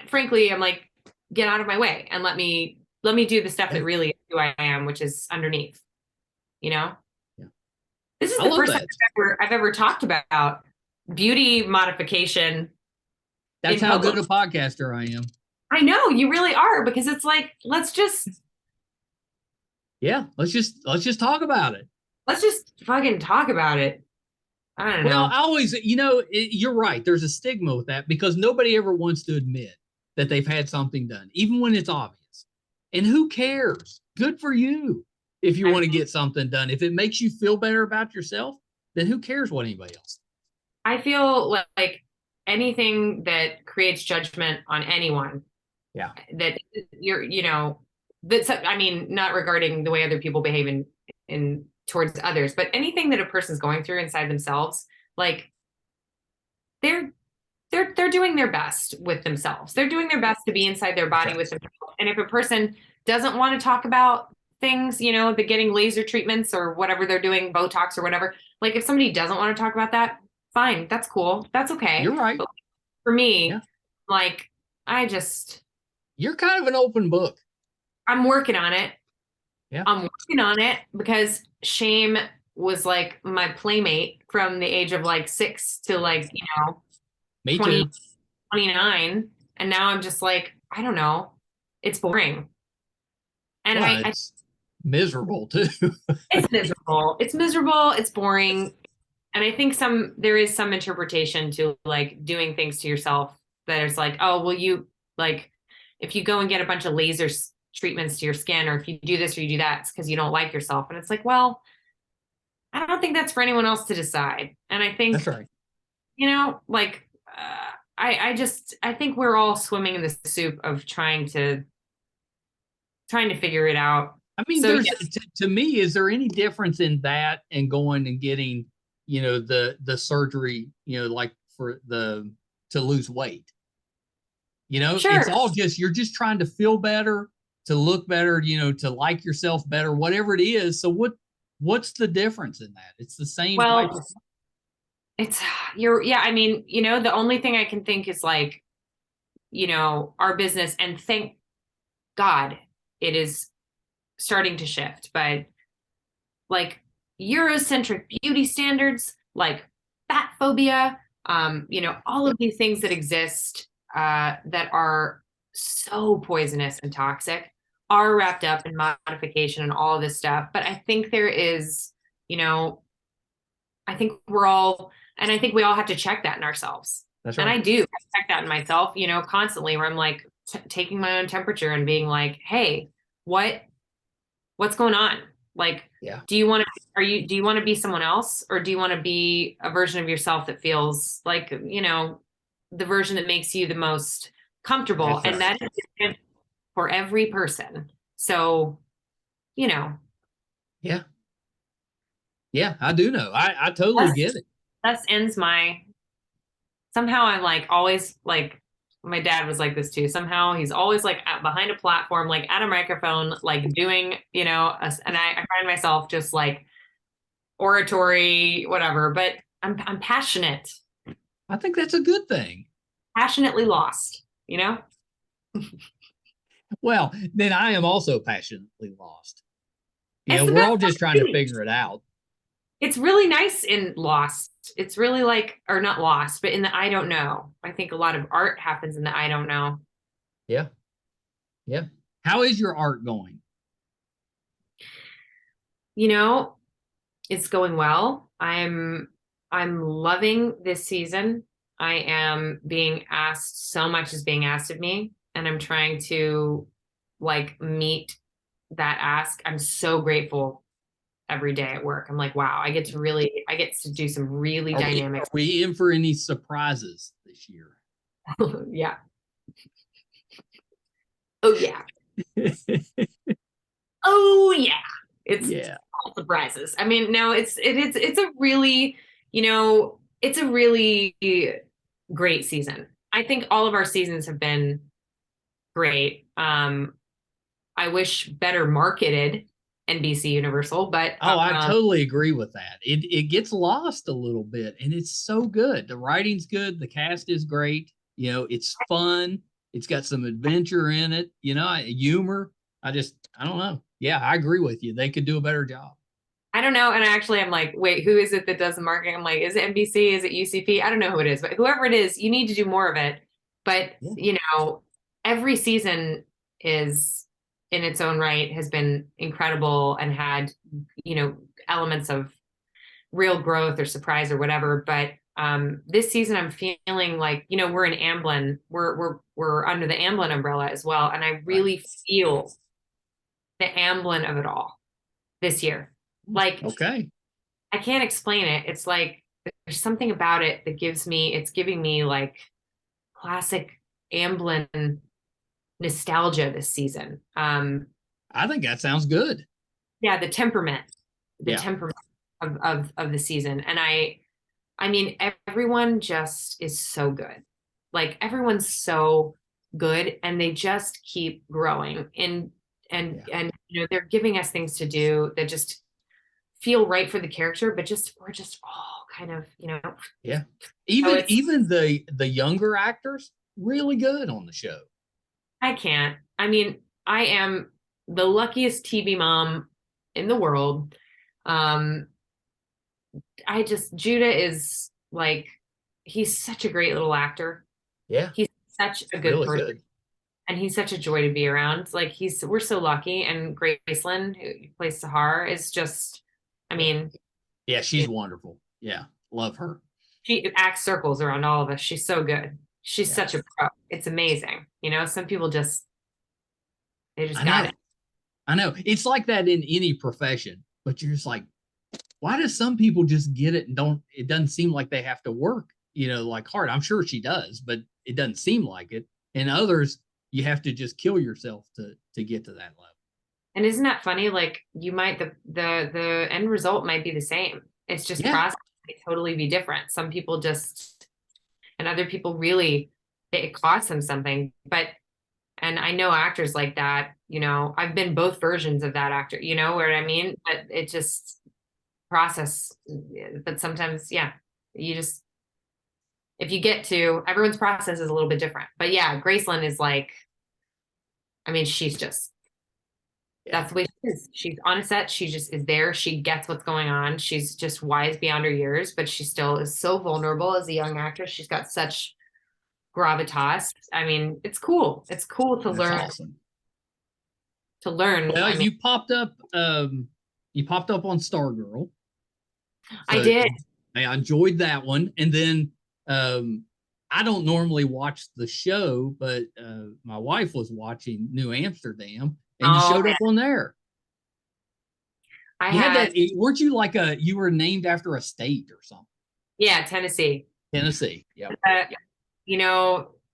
Frankly, I'm like, get out of my way and let me do the stuff that really is who I am, which is underneath, Yeah. This is the first time I've ever talked about beauty modification. That's how good a podcaster I am. I know, you really are, because it's like, let's just talk about it. Let's just fucking talk about it. I don't know. Well, I always, you're right. There's a stigma with that because nobody ever wants to admit that they've had something done, even when it's obvious. And who cares? Good for you. If you want to get something done, if it makes you feel better about yourself, then who cares what anybody else? I feel like anything that creates judgment on anyone. Yeah. That that's, I mean, not regarding the way other people behave in towards others, but anything that a person's going through inside themselves, like they're doing their best with themselves. They're doing their best to be inside their body with themselves. And if a person doesn't want to talk about things, the getting laser treatments or whatever they're doing, Botox or whatever, like if somebody doesn't want to talk about that, fine, that's cool, that's okay. You're right. But for me, like you're kind of an open book. I'm working on it. Yeah. I'm working on it because shame was like my playmate from the age of like 6 to like, Me 20, too. 29. And now I'm just like, I don't know. It's boring. And it's miserable too. It's miserable. It's miserable. It's boring. And I think there is some interpretation to like doing things to yourself that is like, oh, well, you like, if you go and get a bunch of laser treatments to your skin, or if you do this or you do that, it's because you don't like yourself. And it's like, well, I don't think that's for anyone else to decide. And I think, That's right. Like, I think we're all swimming in the soup of trying to figure it out. I mean, So there's yes. to me, is there any difference in that and going and getting, the surgery, like to lose weight? Sure. It's all just, you're just trying to feel better, to look better, to like yourself better, whatever it is. So what's the difference in that? It's the same type of. Well, yeah, I mean, the only thing I can think is like, our business, and thank God it is starting to shift, but like Eurocentric beauty standards, like fat phobia, all of these things that exist that are so poisonous and toxic are wrapped up in modification and all of this stuff. But I think there is, I think I think we all have to check that in ourselves. That's And right. I do check that in myself, constantly, where I'm like taking my own temperature and being like, hey, what's going on? Like, Yeah. do you want to be someone else, or do you want to be a version of yourself that feels like, the version that makes you the most comfortable? That's And right. that is different for every person. So, Yeah. Yeah, I do know. I totally get it. thus ends somehow I'm like always like, my dad was like this too. Somehow he's always like behind a platform, like at a microphone, like doing, and I find myself just like oratory, whatever, but I'm passionate, I think that's a good thing. passionately lost, Well, then I am also passionately lost. It's the We're best all just trying to feeling. figure it out. It's really nice in lost. It's really like, or not lost, but in the I don't know. I think a lot of art happens in the I don't know. Yeah. Yeah. How is your art going? You know, it's going well. I'm loving this season. I am being asked, so much is being asked of me, and I'm trying to like meet that ask. I'm so grateful every day at work. I'm like, wow, I get to do some really dynamic. Are we in for any surprises this year? Yeah. Oh yeah. Oh yeah. It's Yeah. all surprises. I mean, no, it's a really, it's a really great season. I think all of our seasons have been great. I wish better marketed NBC Universal, but I totally agree with that. It gets lost a little bit, and it's so good. The writing's good, the cast is great. It's fun. It's got some adventure in it. Humor. I don't know. Yeah, I agree with you. They could do a better job. I don't know. And actually, I'm like, wait, who is it that does the marketing? I'm like, is it NBC? Is it UCP? I don't know who it is, but whoever it is, you need to do more of it. But, Yeah. Every season is in its own right has been incredible and had, elements of real growth or surprise or whatever. But this season, I'm feeling like, we're in Amblin. We're under the Amblin umbrella as well. And I really feel the Amblin of it all this year. Like, Okay. I can't explain it. It's like there's something about it that it's giving me like classic Amblin nostalgia this season. I think that sounds good. Yeah, the temperament, Yeah. of the season. And I mean, everyone just is so good. Like everyone's so good, and they just keep growing. And they're giving us things to do that just feel right for the character, but we're just all kind of, Yeah. So Even the younger actors, really good on the show. I can't. I mean, I am the luckiest TV mom in the world. Um, Judah is like, he's such a great little actor. Yeah. He's such a good Really person. good. And he's such a joy to be around. Like we're so lucky. And Graceland, who plays Sahar, is just, I mean, Yeah, she's wonderful. Yeah. Love her. she acts circles around all of us. She's so good. She's such a pro. It's amazing. Some people just They just I got know. it. I know. It's like that in any profession, but you're just like, why do some people just get it and it doesn't seem like they have to work, like hard. I'm sure she does, but it doesn't seem like it. And others, you have to just kill yourself to get to that level. And isn't that funny? Like you might the end result might be the same. It's just Yeah. process might totally be different. Some people just and other people really it costs them something. But and I know actors like that, I've been both versions of that actor, you know what I mean? But it just process. But sometimes, yeah, you just if you get to everyone's process is a little bit different. But yeah, Graceland is like, I mean, she's just that's the way she is. She's on a set. She just is there. She gets what's going on. She's just wise beyond her years, but she still is so vulnerable as a young actress. She's got such gravitas. I mean, it's cool. It's cool to That's learn. awesome. To learn. Well, I mean, you popped up on Stargirl. I did. I enjoyed that one. And then I don't normally watch the show, but my wife was watching New Amsterdam, and you showed up on there. You had that. Weren't you you were named after a state or something? Yeah, Tennessee. Tennessee. Yeah.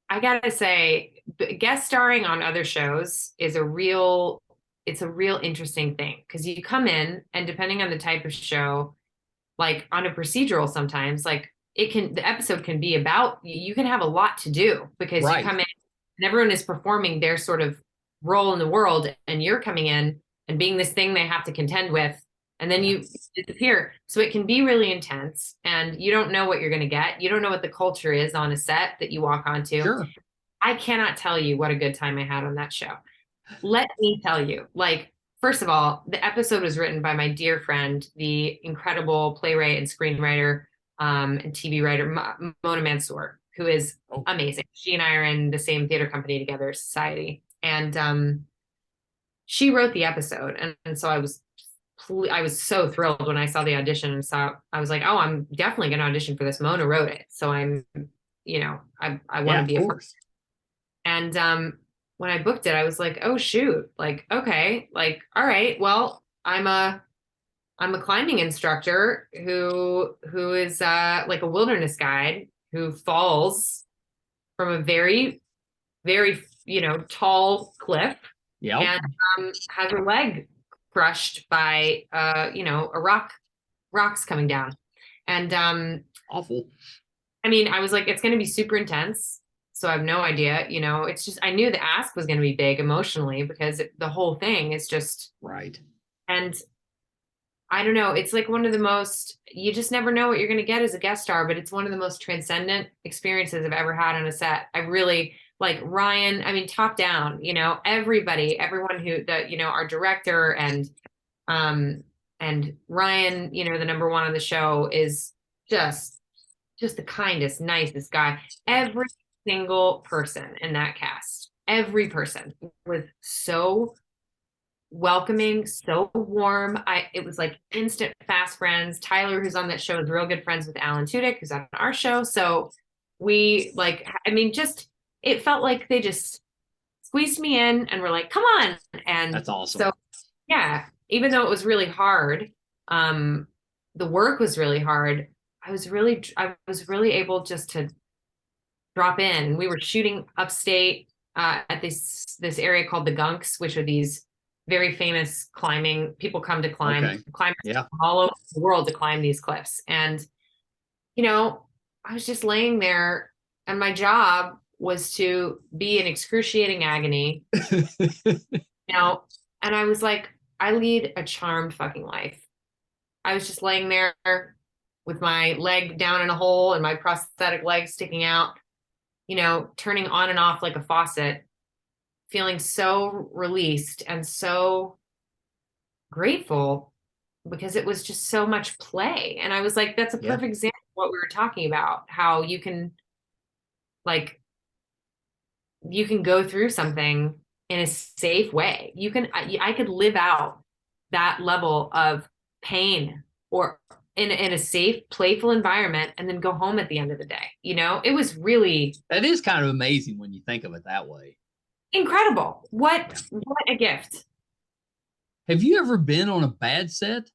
I gotta say, guest starring on other shows is it's a real interesting thing because you come in and depending on the type of show, like on a procedural, sometimes like the episode can be about, you can have a lot to do because you come in and everyone is performing their sort of role in the world and you're coming in and being this thing they have to contend with. And then you disappear. So it can be really intense and you don't know what you're going to get. You don't know what the culture is on a set that you walk onto. Sure. I cannot tell you what a good time I had on that show. Let me tell you, like, first of all, the episode was written by my dear friend, the incredible playwright and screenwriter and TV writer, Mona Mansour, who is amazing. She and I are in the same theater company together, Society. And she wrote the episode. And so I was so thrilled when I saw the audition and I was like, oh, I'm definitely going to audition for this. Mona wrote it. So I'm, I want to be a part. And when I booked it, I was like, oh shoot, like, okay, like, all right, well, I'm a climbing instructor who is like a wilderness guide who falls from a very, very, tall cliff and has her leg crushed by rocks coming down. And awful. I mean, I was like, it's gonna be super intense. So I have no idea, it's just I knew the ask was gonna be big emotionally because the whole thing is just right. And I don't know, it's like one of the most, you just never know what you're gonna get as a guest star, but it's one of the most transcendent experiences I've ever had on a set. I really like Ryan, I mean, top down, everyone who our director and Ryan, the number one on the show is just the kindest, nicest guy. Every single person in that cast, every person was so welcoming, so warm. It was like instant fast friends. Tyler, who's on that show, is real good friends with Alan Tudyk, who's on our show. So we it felt like they just squeezed me in and were like, come on. And that's awesome. So yeah, even though it was really hard, the work was really hard. I was really able just to drop in. We were shooting upstate at this area called the Gunks, which are these very famous climbing. People come to climbers all over the world to climb these cliffs. And I was just laying there, and my job was to be in excruciating agony. And I was like, I lead a charmed fucking life. I was just laying there with my leg down in a hole and my prosthetic leg sticking out, turning on and off like a faucet, feeling so released and so grateful because it was just so much play. And I was like, that's a perfect example of what we were talking about, how you can go through something in a safe way. I could live out that level of pain or in a safe, playful environment and then go home at the end of the day. It was really, that is kind of amazing when you think of it that way. incredible. What a gift. Have you ever been on a bad set?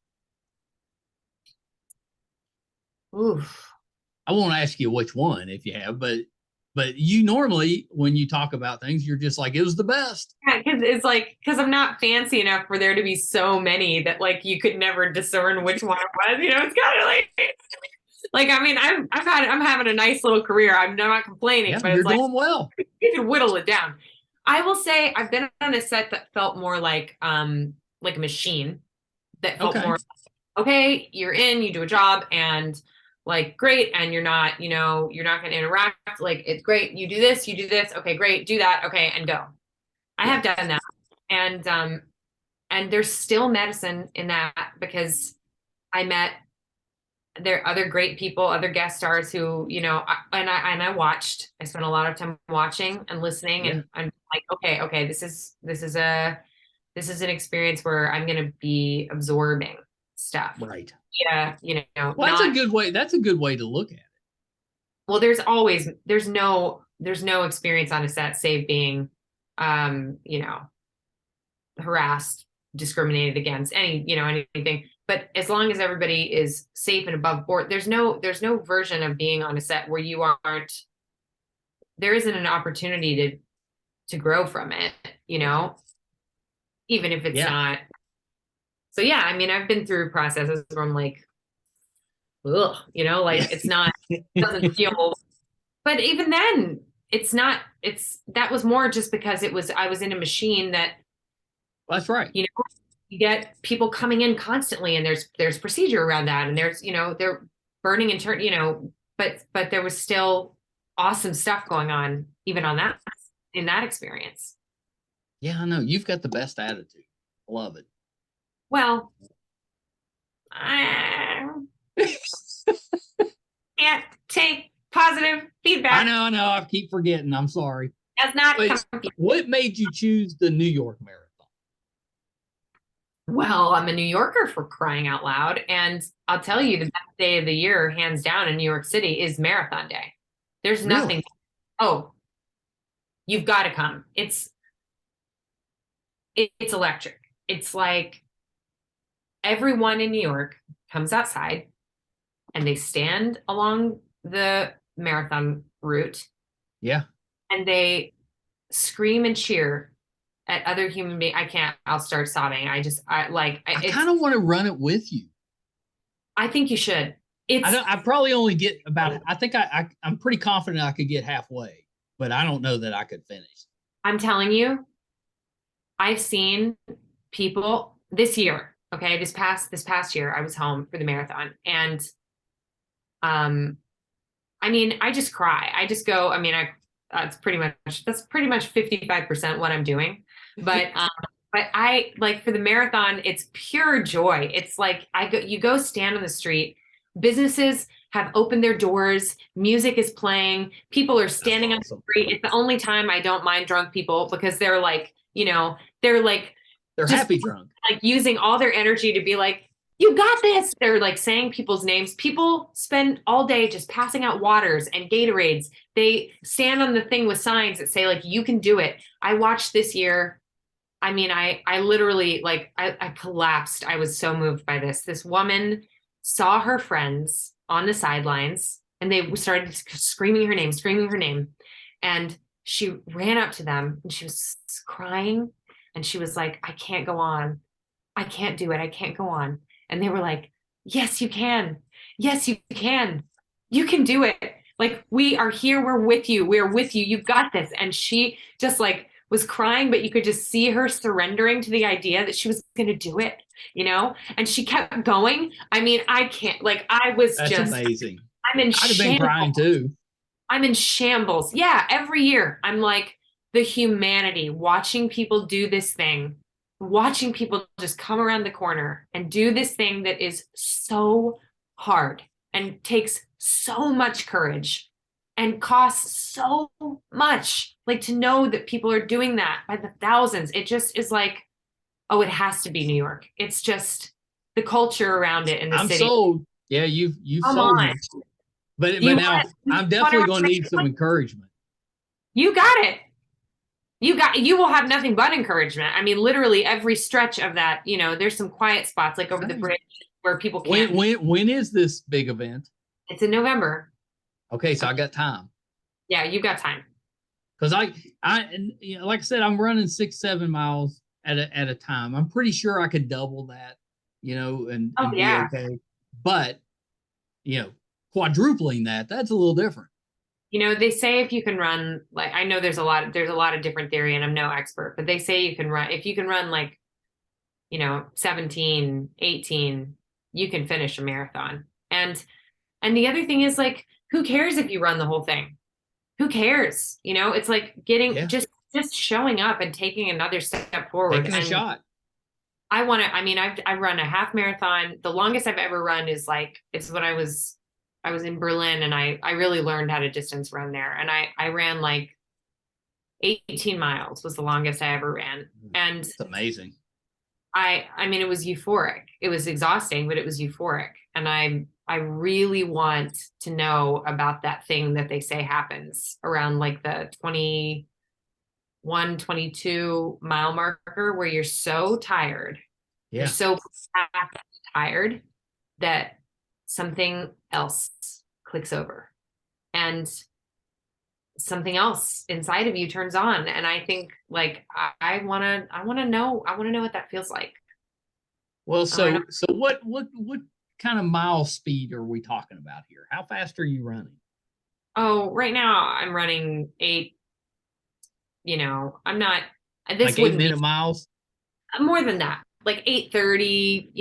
Oof. I won't ask you which one if you have, but you normally, when you talk about things, you're just like, it was the best. Yeah, because I'm not fancy enough for there to be so many that like you could never discern which one it was. It's kind of like I mean, I'm having a nice little career. I'm not complaining, Yeah, but you're it's like doing well. you can whittle it down. I will say I've been on a set that felt more like a machine that felt Okay. more okay, you're in, you do a job and like great, and you're not going to interact. Like it's great, you do this, okay, great, do that, okay, and go. I have done that. And there's still medicine in that because I met there are other great people, other guest stars who, I watched. I spent a lot of time watching and listening, Yeah. and I'm like, okay, this is an experience where I'm going to be absorbing stuff. Right. Yeah, Well, that's a good way. That's a good way to look at it. Well, there's no experience on a set save being, harassed, discriminated against, anything. But as long as everybody is safe and above board, there's no version of being on a set where you aren't. There isn't an opportunity to grow from it, even if it's not. So yeah, I mean, I've been through processes where I'm like, ugh, it's not, it doesn't feel. But even then, it's not. That was more just because I was in a machine that. That's right. You get people coming in constantly, and there's procedure around that, and there's they're burning and turn, but there was still awesome stuff going on even on that in that experience. Yeah, I know. You've got the best attitude. Love it. Well, I can't take positive feedback. I know. I keep forgetting. I'm sorry. That's not. What made you choose the New York Marathon? Well, I'm a New Yorker, for crying out loud. And I'll tell you, the best day of the year, hands down, in New York City is Marathon Day. There's nothing. Really? Oh, you've got to come. It's electric. It's like everyone in New York comes outside and they stand along the marathon route. Yeah. And they scream and cheer at other human beings. I'll start sobbing. I kind of want to run it with you. I think you should. I probably only get about, I think I'm pretty confident I could get halfway, but I don't know that I could finish. I'm telling you, I've seen people this year. Okay. This past year, I was home for the marathon, and, I mean, I just cry. I just go, I mean, that's pretty much 55% what I'm doing. But I like for the marathon, it's pure joy. It's like you go stand on the street, businesses have opened their doors, music is playing, people are standing on the street. It's the only time I don't mind drunk people, because they're like, they're happy drunk, like using all their energy to be like, you got this. They're like saying people's names. People spend all day just passing out waters and Gatorades. They stand on the thing with signs that say like, you can do it. I watched this year. I mean, I literally I collapsed. I was so moved by this. This woman saw her friends on the sidelines, and they started screaming her name. And she ran up to them, and she was crying. And she was like, I can't go on. I can't do it. I can't go on. And they were like, yes, you can. Yes, you can. You can do it. Like, we are here. We're with you. We're with you. You've got this. And she just was crying, but you could just see her surrendering to the idea that she was going to do it, and she kept going. I mean, I can't, that's amazing. I'm in I'd have been crying too. I'm in shambles. Yeah. Every year I'm like, the humanity, watching people do this thing, watching people just come around the corner and do this thing that is so hard and takes so much courage and costs so much, to know that people are doing that by the thousands. It just is like, oh, it has to be New York. It's just the culture around it in the city. I'm sold. Yeah, you've sold me. But now I'm definitely going to need some encouragement. You got it. you will have nothing but encouragement. I mean, literally every stretch of that, there's some quiet spots like over the bridge where people can't. When is this big event? It's in November. Okay, so I got time. Yeah, you've got time. Because like I said, I'm running 6-7 miles at a time. I'm pretty sure I could double that, and be okay. But quadrupling that's a little different. They say if you can run, like, I know there's a lot of different theory, and I'm no expert, but they say if you can run like, 17, 18, you can finish a marathon. And the other thing is, like, who cares if you run the whole thing? Who cares? It's like getting just showing up and taking another step forward. Taking a shot. I run a half marathon. The longest I've ever run is it's when I was in Berlin, and I really learned how to distance run there. And I ran like 18 miles was the longest I ever ran. And it's amazing. I mean, it was euphoric. It was exhausting, but it was euphoric. And I really want to know about that thing that they say happens around like the 21, 22 mile marker, where you're so tired. Yeah. You're so tired that something else clicks over and something else inside of you turns on. And I think, like, I want to know what that feels like. Well, so what kind of mile speed are we talking about here? How fast are you running? Oh, right now I'm running 8, I'm not, this like 8-minute miles? More than that, like 8:30,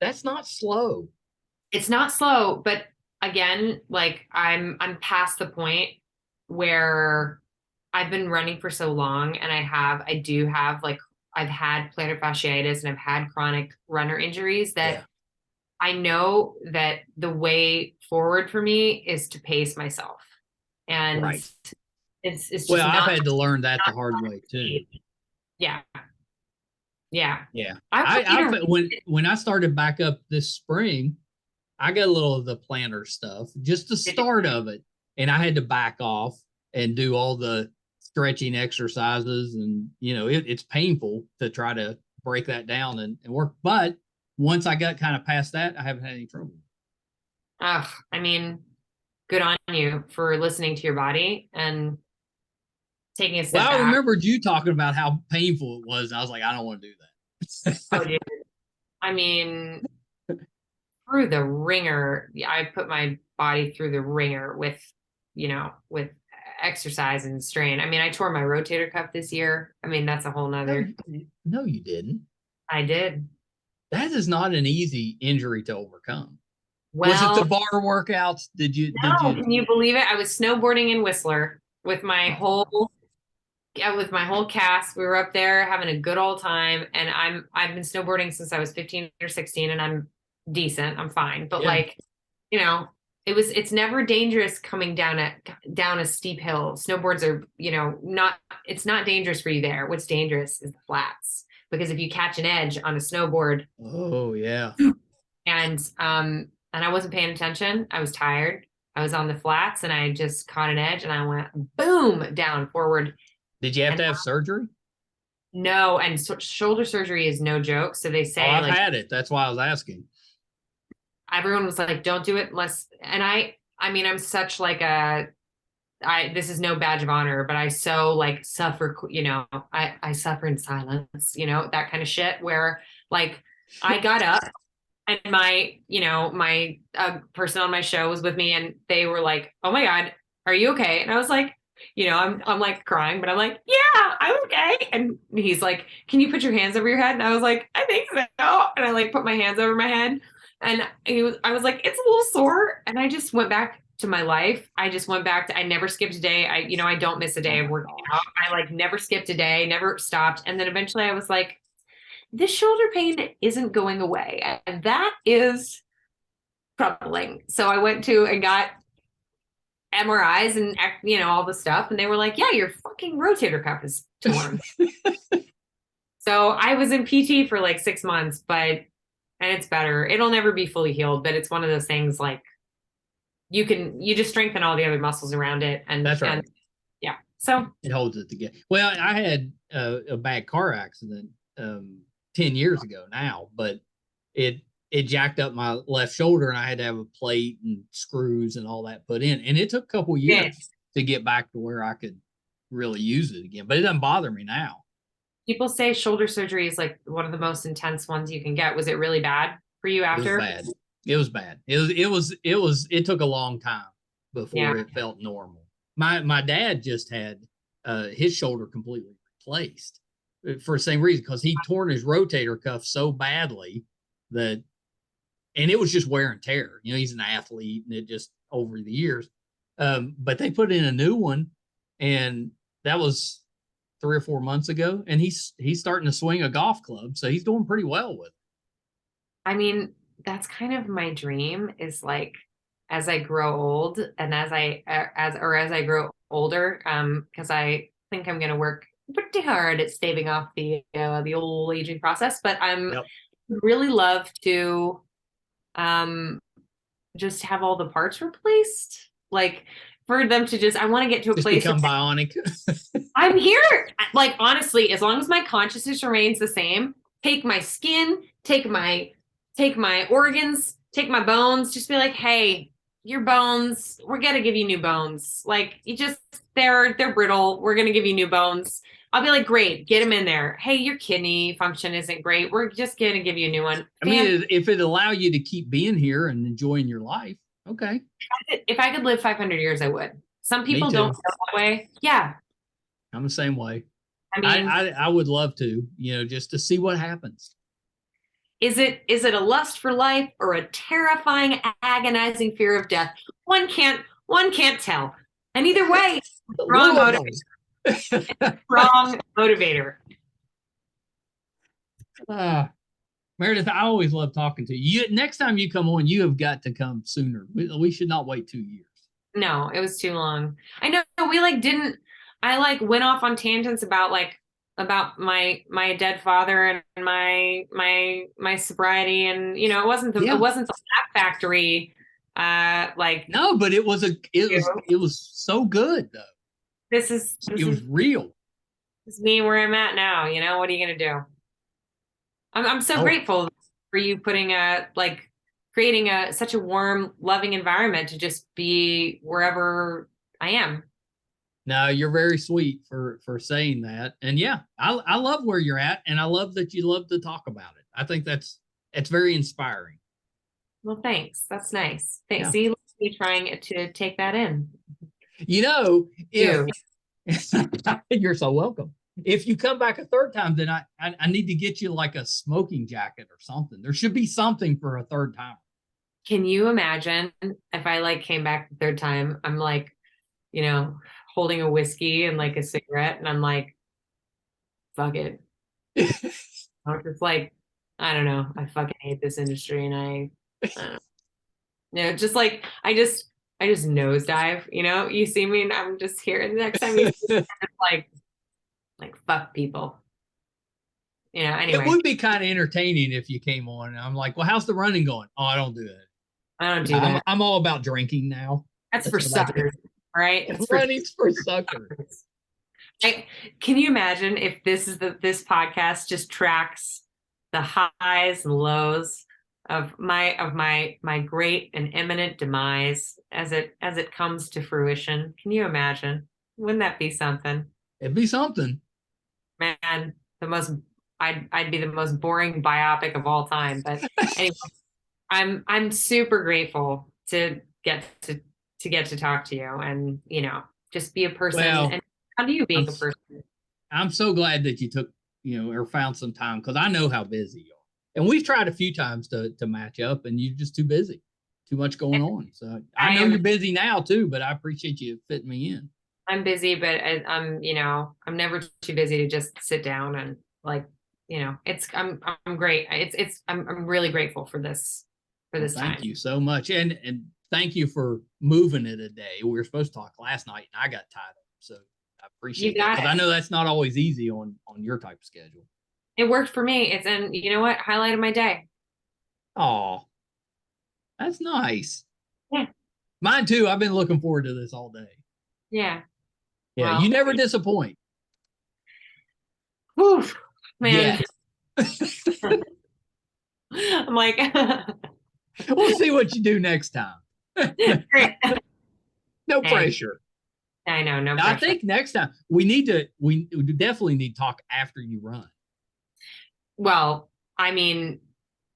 that's not slow. It's not slow, but again, like I'm past the point where I've been running for so long, and I do have like, I've had plantar fasciitis and I've had chronic runner injuries that I know that the way forward for me is to pace myself. And it's just, well, I've had to learn that the hard way too. Yeah. When I started back up this spring, I got a little of the plantar stuff, just the start of it. And I had to back off and do all the stretching exercises. And, it's painful to try to break that down and work. But once I got kind of past that, I haven't had any trouble. I mean, good on you for listening to your body and taking a step back. I remembered you talking about how painful it was. And I was like, I don't want to do that. Oh, dude. I mean, through the ringer. I put my body through the ringer with exercise and strain. I mean, I tore my rotator cuff this year. I mean, that's a whole nother. No, you didn't. I did. That is not an easy injury to overcome. Well, was it the bar workouts? Can you believe it? I was snowboarding in Whistler with my whole cast. We were up there having a good old time, and I've been snowboarding since I was 15 or 16, and I'm decent. I'm fine. But it's never dangerous coming down a steep hill. Snowboards are, it's not dangerous for you there. What's dangerous is the flats, because if you catch an edge on a snowboard. Oh yeah. And I wasn't paying attention. I was tired. I was on the flats, and I just caught an edge, and I went boom down forward. Did you have to have surgery? No, and shoulder surgery is no joke. So they say, I've had it. That's why I was asking. Everyone was like, don't do it unless, and I mean, I'm such like this is no badge of honor, but I so like suffer, I suffer in silence, that kind of shit, where like I got up, and my person on my show was with me, and they were like, oh my God, are you okay? And I was like, I'm like crying, but I'm like, yeah, I'm okay. And he's like, can you put your hands over your head? And I was like, I think so. And I like put my hands over my head, and I was like, it's a little sore. And I just went back to my life. I never skipped a day. I don't miss a day of working out. I like never skipped a day, never stopped. And then eventually I was like, this shoulder pain isn't going away. And that is troubling. So I went to and got MRIs and, all the stuff. And they were like, yeah, your fucking rotator cuff is torn. So I was in PT for like 6 months, and it's better. It'll never be fully healed, but it's one of those things like you just strengthen all the other muscles around it. And that's right. And, yeah. So it holds it together. Well, I had a bad car accident 10 years ago now, but it jacked up my left shoulder and I had to have a plate and screws and all that put in. And it took a couple years to get back to where I could really use it again, but it doesn't bother me now. people say shoulder surgery is like one of the most intense ones you can get. Was it really bad for you after? It was bad. It took a long time before it felt normal. My dad just had his shoulder completely replaced for the same reason, because he torn his rotator cuff so badly that, and it was just wear and tear. You know, he's an athlete, and it just over the years. But they put in a new one, and that was 3 or 4 months ago, and he's starting to swing a golf club, so he's doing pretty well with it. I mean, that's kind of my dream, is like, as I grow old and as I grow older, because I think I'm going to work pretty hard at staving off the old aging process, but I'm really love to just have all the parts replaced, like for them to just, I want to get to a place become bionic. I'm here, like, honestly, as long as my consciousness remains the same, take my skin, take my organs, take my bones, just be like, hey, your bones, we're gonna give you new bones. Like, you just, they're brittle, we're gonna give you new bones. I'll be like, great, get them in there. Hey, your kidney function isn't great, we're just gonna give you a new one. I mean, if it allow you to keep being here and enjoying your life, okay. If I could live 500 years, I would. Some people don't feel that way. Yeah, I'm the same way. I mean, I would love to, you know, just to see what happens. Is it a lust for life or a terrifying, agonizing fear of death? One can't tell. And either way, wrong motivator. Wrong motivator. Meredith, I always love talking to you. Next time you come on, you have got to come sooner. We should not wait 2 years. No, it was too long. I know I went off on tangents about my dead father and my sobriety, and you know, it wasn't the Laugh Factory no, but it was so good though. It was real. It's me where I'm at now. You know, what are you gonna do? I'm so grateful for you creating such a warm, loving environment to just be wherever I am. No, you're very sweet for saying that. And yeah, I love where you're at, and I love that you love to talk about it. I think it's very inspiring. Well, thanks. That's nice. Thanks. Yeah. See, me trying to take that in. You know, you're so welcome. If you come back a third time, then I need to get you like a smoking jacket or something. There should be something for a third time. Can you imagine if I came back the third time? I'm you know, holding a whiskey and a cigarette, and I'm like, fuck it. I'm just I don't know. I fucking hate this industry, and you know, just I just nosedive. You know, you see me, and I'm just here. And the next time you see me, I'm like fuck people. You know. Anyway, it would be kind of entertaining if you came on, and I'm like, well, how's the running going? Oh, I don't do that. I don't do that. I'm all about drinking now. That's for suckers. Right? Running's for suckers. Can you imagine if this podcast just tracks the highs and lows of my great and imminent demise as it comes to fruition? Can you imagine? Wouldn't that be something? It'd be something. Man, I'd be the most boring biopic of all time. But anyway, I'm super grateful to get to talk to you, and you know, just be a person. Well, and how do you being a person? I'm so glad that you took, you know, or found some time, because I know how busy you are, and we've tried a few times to match up, and you're just too busy, too much going on. So I know you're busy now too, but I appreciate you fitting me in. I'm busy, but I'm never too busy to just sit down and you know, I'm great. I'm really grateful for this time. Thank you so much, and thank you for moving it a day. We were supposed to talk last night, and I got tied up. So I appreciate it, because I know that's not always easy on your type of schedule. It worked for me. And you know what? Highlight of my day. Oh, that's nice. Yeah. Mine too. I've been looking forward to this all day. Yeah. Yeah, Well, you never disappoint. whew, man. Yeah. I'm like, We'll see what you do next time. great. No Hey, pressure. I know, no I pressure. think next time we definitely need to talk after you run. Well, I mean,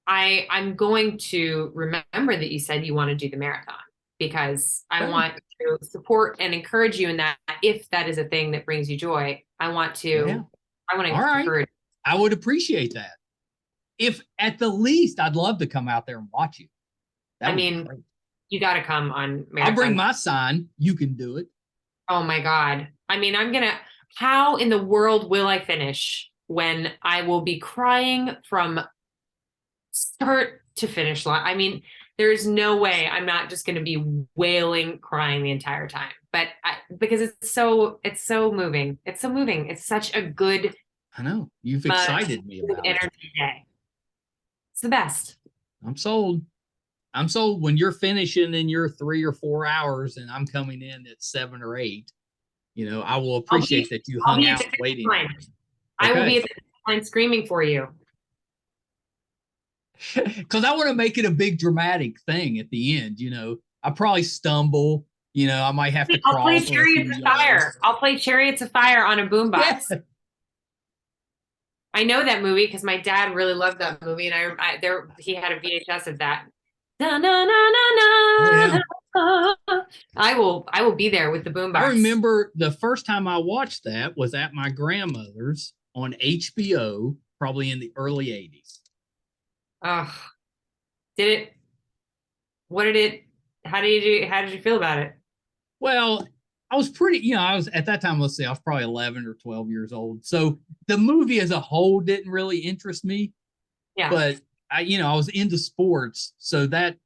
I'm going to remember that you said you want to do the marathon because I Okay. want to support and encourage you in that if that is a thing that brings you joy, Yeah. I want to All right. encourage. I would appreciate that. If at the least, I'd love to come out there and watch you. That I would be mean, great. you got to come on I'll bring marathon. my sign. You can do it. Oh my God. I mean, how in the world will I finish when I will be crying from start to finish line? I mean, there's no way I'm not just going to be wailing, crying the entire time. But because it's so moving. It's so moving. It's such a good, I know. You've much excited me good about it. energy day. It's the best. I'm sold. I'm sold. When you're finishing in your 3 or 4 hours and I'm coming in at 7 or 8, I will appreciate that you I'll hung be at out the finish waiting on line. me. I will be Okay. at the finish line screaming for you. Because I want to make it a big dramatic thing at the end. I probably stumble. I might have to I'll play crawl for a few Chariots of yards. Fire. I'll play Chariots of Fire on a Yeah. boombox. I know that movie because my dad really loved that movie, and he had a VHS of that. Da, na, na, Oh, na, yeah. na, na. I will be there with the I boombox. remember the first time I watched that was at my grandmother's on HBO, probably in the early 80s. Oh, did it? What did it? How did you feel about it? Well, I was I was at that time, let's say I was probably 11 or 12 years old. So the movie as a whole didn't really interest me, Yeah, but I was into sports. So that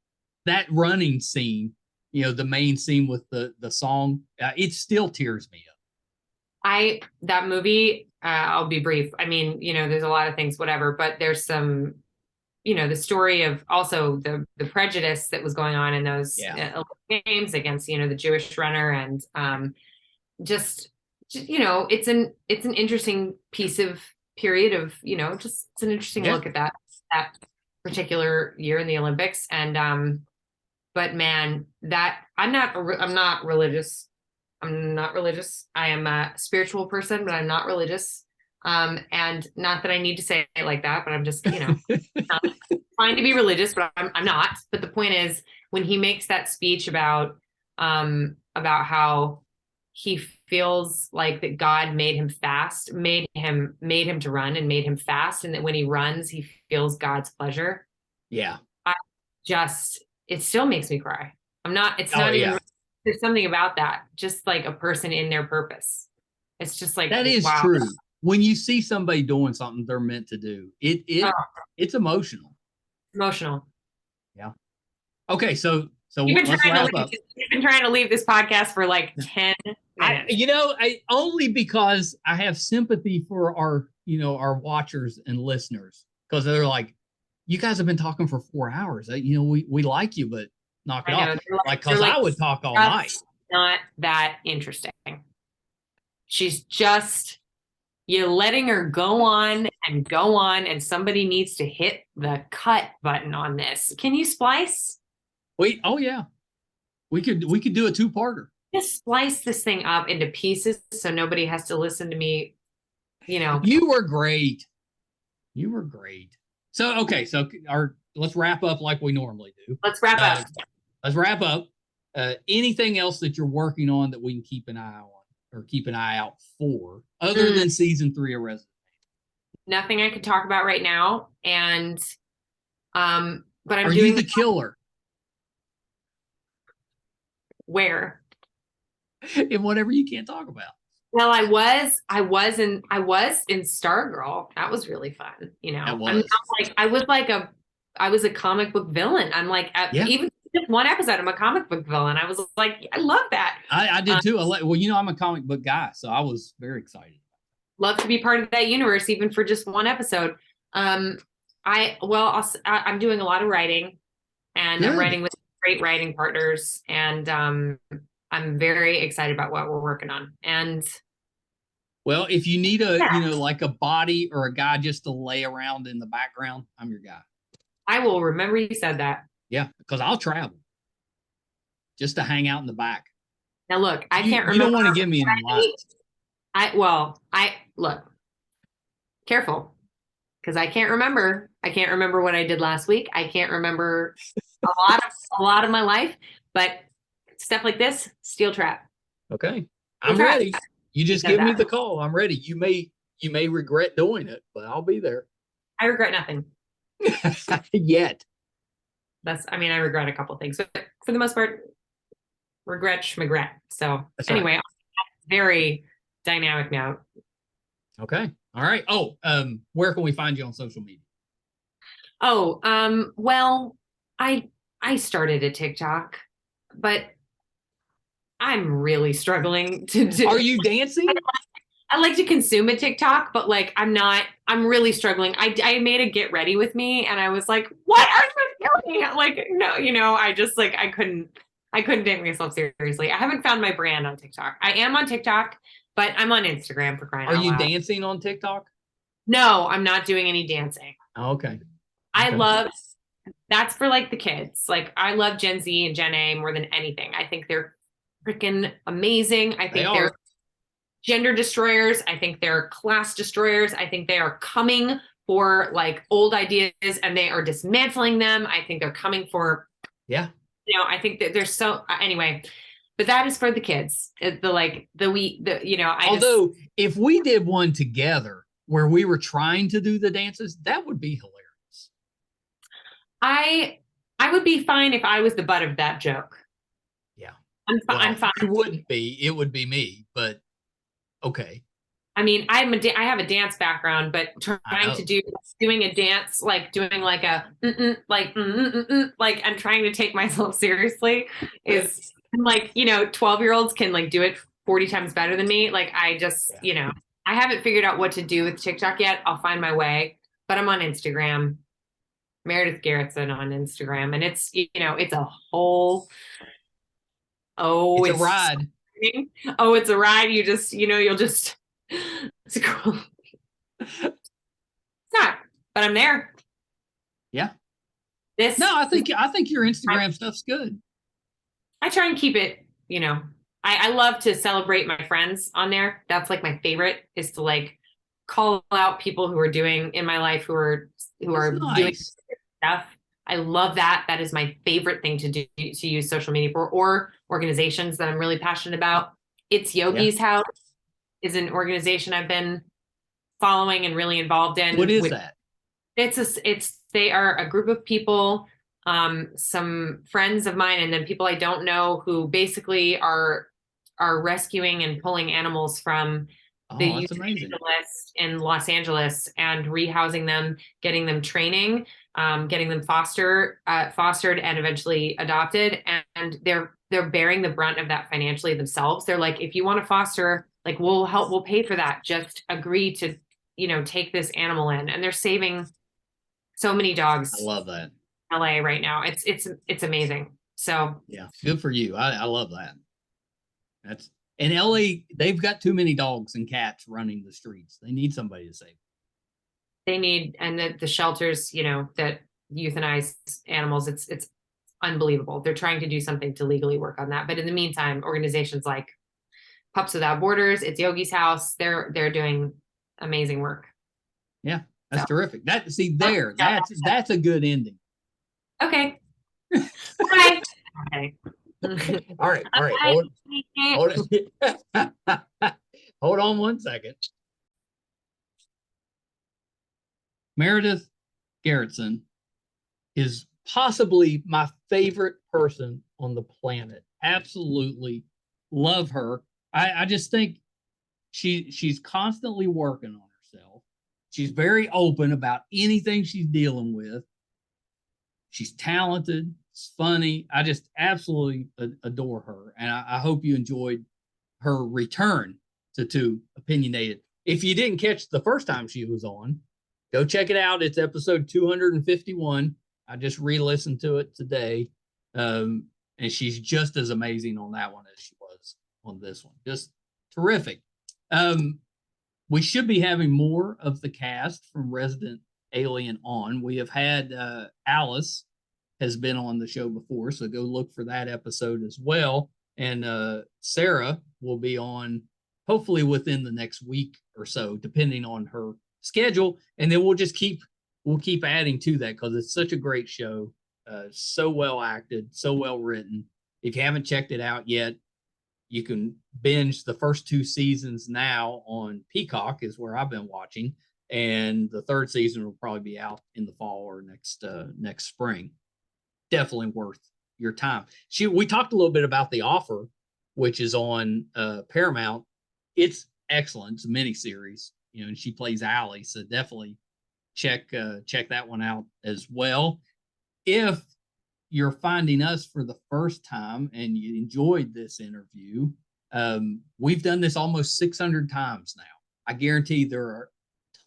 running scene, the main scene with the song, it still tears me up. that movie. I'll be brief. I mean, there's a lot of things, whatever, but there's some the story of also the prejudice that was going on in those Yeah. games against the Jewish runner and it's an interesting piece of period of just it's an interesting Yeah. look at that particular year in the Olympics and but man that I'm not religious. I'm not religious. I am a spiritual person, but I'm not religious. And not that I need to say it like that, but I'm just, trying to be religious, but I'm not. But the point is, when he makes that speech about how he feels like that God made him fast, made him to run and made him fast, and that when he runs, he feels God's pleasure. Yeah. I it still makes me cry. It's Oh, not even, yeah. there's something about that, just like a person in their purpose. It's just like, That is wow. true. When you see somebody doing something they're meant to do, Oh, it's emotional. emotional. Yeah. Okay, so let's wrap up. You've been trying to leave this podcast for like 10 minutes. I only because I have sympathy for our watchers and listeners because they're like, you guys have been talking for 4 hours. We like you, but knock it I know. off. Like, They're because I would talk all night. Not that interesting. She's just, you're letting her go on and go on, and somebody needs to hit the cut button on this. Can you splice? Wait, oh yeah. We could do a two-parter. Just splice this thing up into pieces so nobody has to listen to me, You were great. You were great. So okay, so let's wrap up like we normally do. Let's wrap up. Let's wrap up. Anything else that you're working on that we can keep an eye on or keep an eye out for, other than season 3 of Resident? Nothing I could talk about right now, and but I'm Are doing you the killer? Where? In whatever you can't talk about. Well, I was in Stargirl. That was really fun. That was. I'm not like I was a comic book villain. I'm like even just one episode, I'm a comic book villain. I was like, I love that. I did too. Well, I'm a comic book guy, so I was very excited. Love to be part of that universe, even for just one episode. I'm doing a lot of writing, and I'm writing with great writing partners, and I'm very excited about what we're working on. And well, if you need like a body or a guy just to lay around in the background, I'm your guy. I will remember you said that. Yeah, because I'll travel just to hang out in the back. Now look, I can't remember. You don't want to give me any lines. Look, careful, because I can't remember. I can't remember what I did last week. I can't remember a lot of my life, but stuff like this, steel trap. Okay, I'm ready. You just give me the call. I'm ready. You may regret doing it, but I'll be there. I regret nothing. Yet. I regret a couple things, but for the most part, regret. So anyway, right. Very dynamic now. Okay. All right. Oh, where can we find you on social media? Oh, well, I started a TikTok, but I'm really struggling to do. Are you dancing? I like to consume a TikTok, but like I'm really struggling. I made a get ready with me and I was like, what are you doing? Like, no, I just like, I couldn't take myself seriously. I haven't found my brand on TikTok. I am on TikTok, but I'm on Instagram for crying out loud. Are you dancing on TikTok? No, I'm not doing any dancing. Oh, okay. That's for like the kids. Like I love Gen Z and Gen A more than anything. I think they're freaking amazing. I think they're gender destroyers. I think they're class destroyers. I think they are coming for like old ideas and they are dismantling them. I think they're coming for, I think that they're so, anyway, but that is for the kids. Although if we did one together where we were trying to do the dances, that would be hilarious. I would be fine if I was the butt of that joke. Yeah. I'm fine. You wouldn't be, it would be me, but okay. I mean, I have a dance background, but trying to doing a dance, like doing like a, like I'm trying to take myself seriously is like, 12-year-olds can like do it 40 times better than me. Like I just, I haven't figured out what to do with TikTok yet. I'll find my way, but I'm on Instagram, Meredith Garretson on Instagram. And it's, it's a whole, it's a ride. Oh, it's a ride. You just, you'll just, it's cool. It's not, but I'm there. Yeah. I think your Instagram stuff's good. I try and keep it, I love to celebrate my friends on there. That's like my favorite is to like call out people who are doing in my life who are doing stuff. I love that. That is my favorite thing to do, to use social media for, or organizations that I'm really passionate about. It's Yogi's House is an organization I've been following and really involved in. What is that? They are a group of people, some friends of mine, and then people I don't know who basically are rescuing and pulling animals from the euthanasia list in Los Angeles and rehousing them, getting them training, getting them fostered and eventually adopted. And they're bearing the brunt of that financially themselves. They're like, if you want to foster, like we'll pay for that. Just agree to, take this animal in. And they're saving so many dogs. I love that. In LA right now. It's amazing. So yeah, good for you. I love that. In LA, they've got too many dogs and cats running the streets. They need somebody to save. They need, and the shelters, that euthanize animals, it's unbelievable. They're trying to do something to legally work on that. But in the meantime, organizations like Pups Without Borders, it's Yogi's House, they're doing amazing work. Yeah, that's terrific. That's a good ending. Okay. Bye. Okay. All right. Hold on 1 second. Meredith Garretson is possibly my favorite person on the planet. Absolutely love her. I just think she's constantly working on herself. She's very open about anything she's dealing with. She's talented. It's funny. I just absolutely adore her. And I hope you enjoyed her return to Too Opinionated. If you didn't catch the first time she was on, go check it out. It's episode 251. I just re-listened to it today. And she's just as amazing on that one as she was on this one. Just terrific. We should be having more of the cast from Resident Alien on. We have had Alice has been on the show before, so go look for that episode as well. And Sarah will be on hopefully within the next week or so, depending on her schedule. And then we'll keep adding to that because it's such a great show, so well acted, so well written. If you haven't checked it out yet, you can binge the first 2 seasons now on Peacock, is where I've been watching, and the 3rd season will probably be out in the fall or next spring. Definitely worth your time. We talked a little bit about The Offer, which is on Paramount. It's excellent. It's a miniseries, and she plays Allie, so definitely check that one out as well. If you're finding us for the first time and you enjoyed this interview, we've done this almost 600 times now. I guarantee there are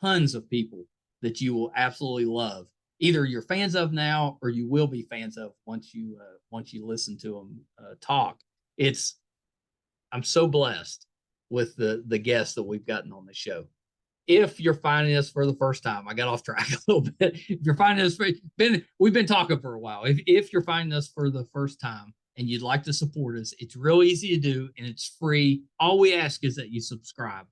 tons of people that you will absolutely love. Either you're fans of now or you will be fans of once you listen to them talk. I'm so blessed with the guests that we've gotten on the show. If you're finding us for the first time, I got off track a little bit. If you're finding us, we've been talking for a while. If you're finding us for the first time and you'd like to support us, it's real easy to do and it's free. All we ask is that you subscribe.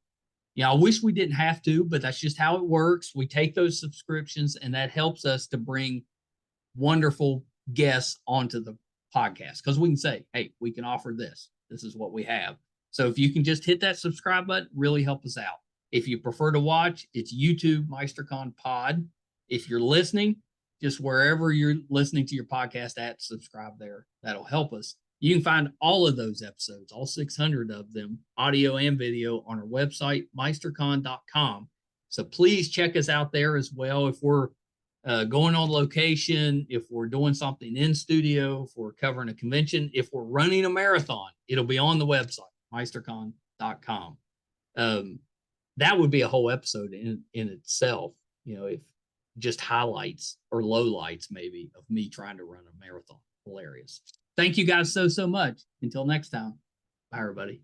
I wish we didn't have to, but that's just how it works. We take those subscriptions and that helps us to bring wonderful guests onto the podcast because we can say, hey, we can offer this. This is what we have. So if you can just hit that subscribe button, really help us out. If you prefer to watch, it's YouTube MeisterCon Pod. If you're listening, just wherever you're listening to your podcast at, subscribe there. That'll help us. You can find all of those episodes, all 600 of them, audio and video, on our website, meistercon.com. So please check us out there as well. If we're going on location, if we're doing something in studio, if we're covering a convention, if we're running a marathon, it'll be on the website, meistercon.com. That would be a whole episode in itself, if just highlights or lowlights maybe of me trying to run a marathon. Hilarious. Thank you guys so much. Until next time. Bye, everybody.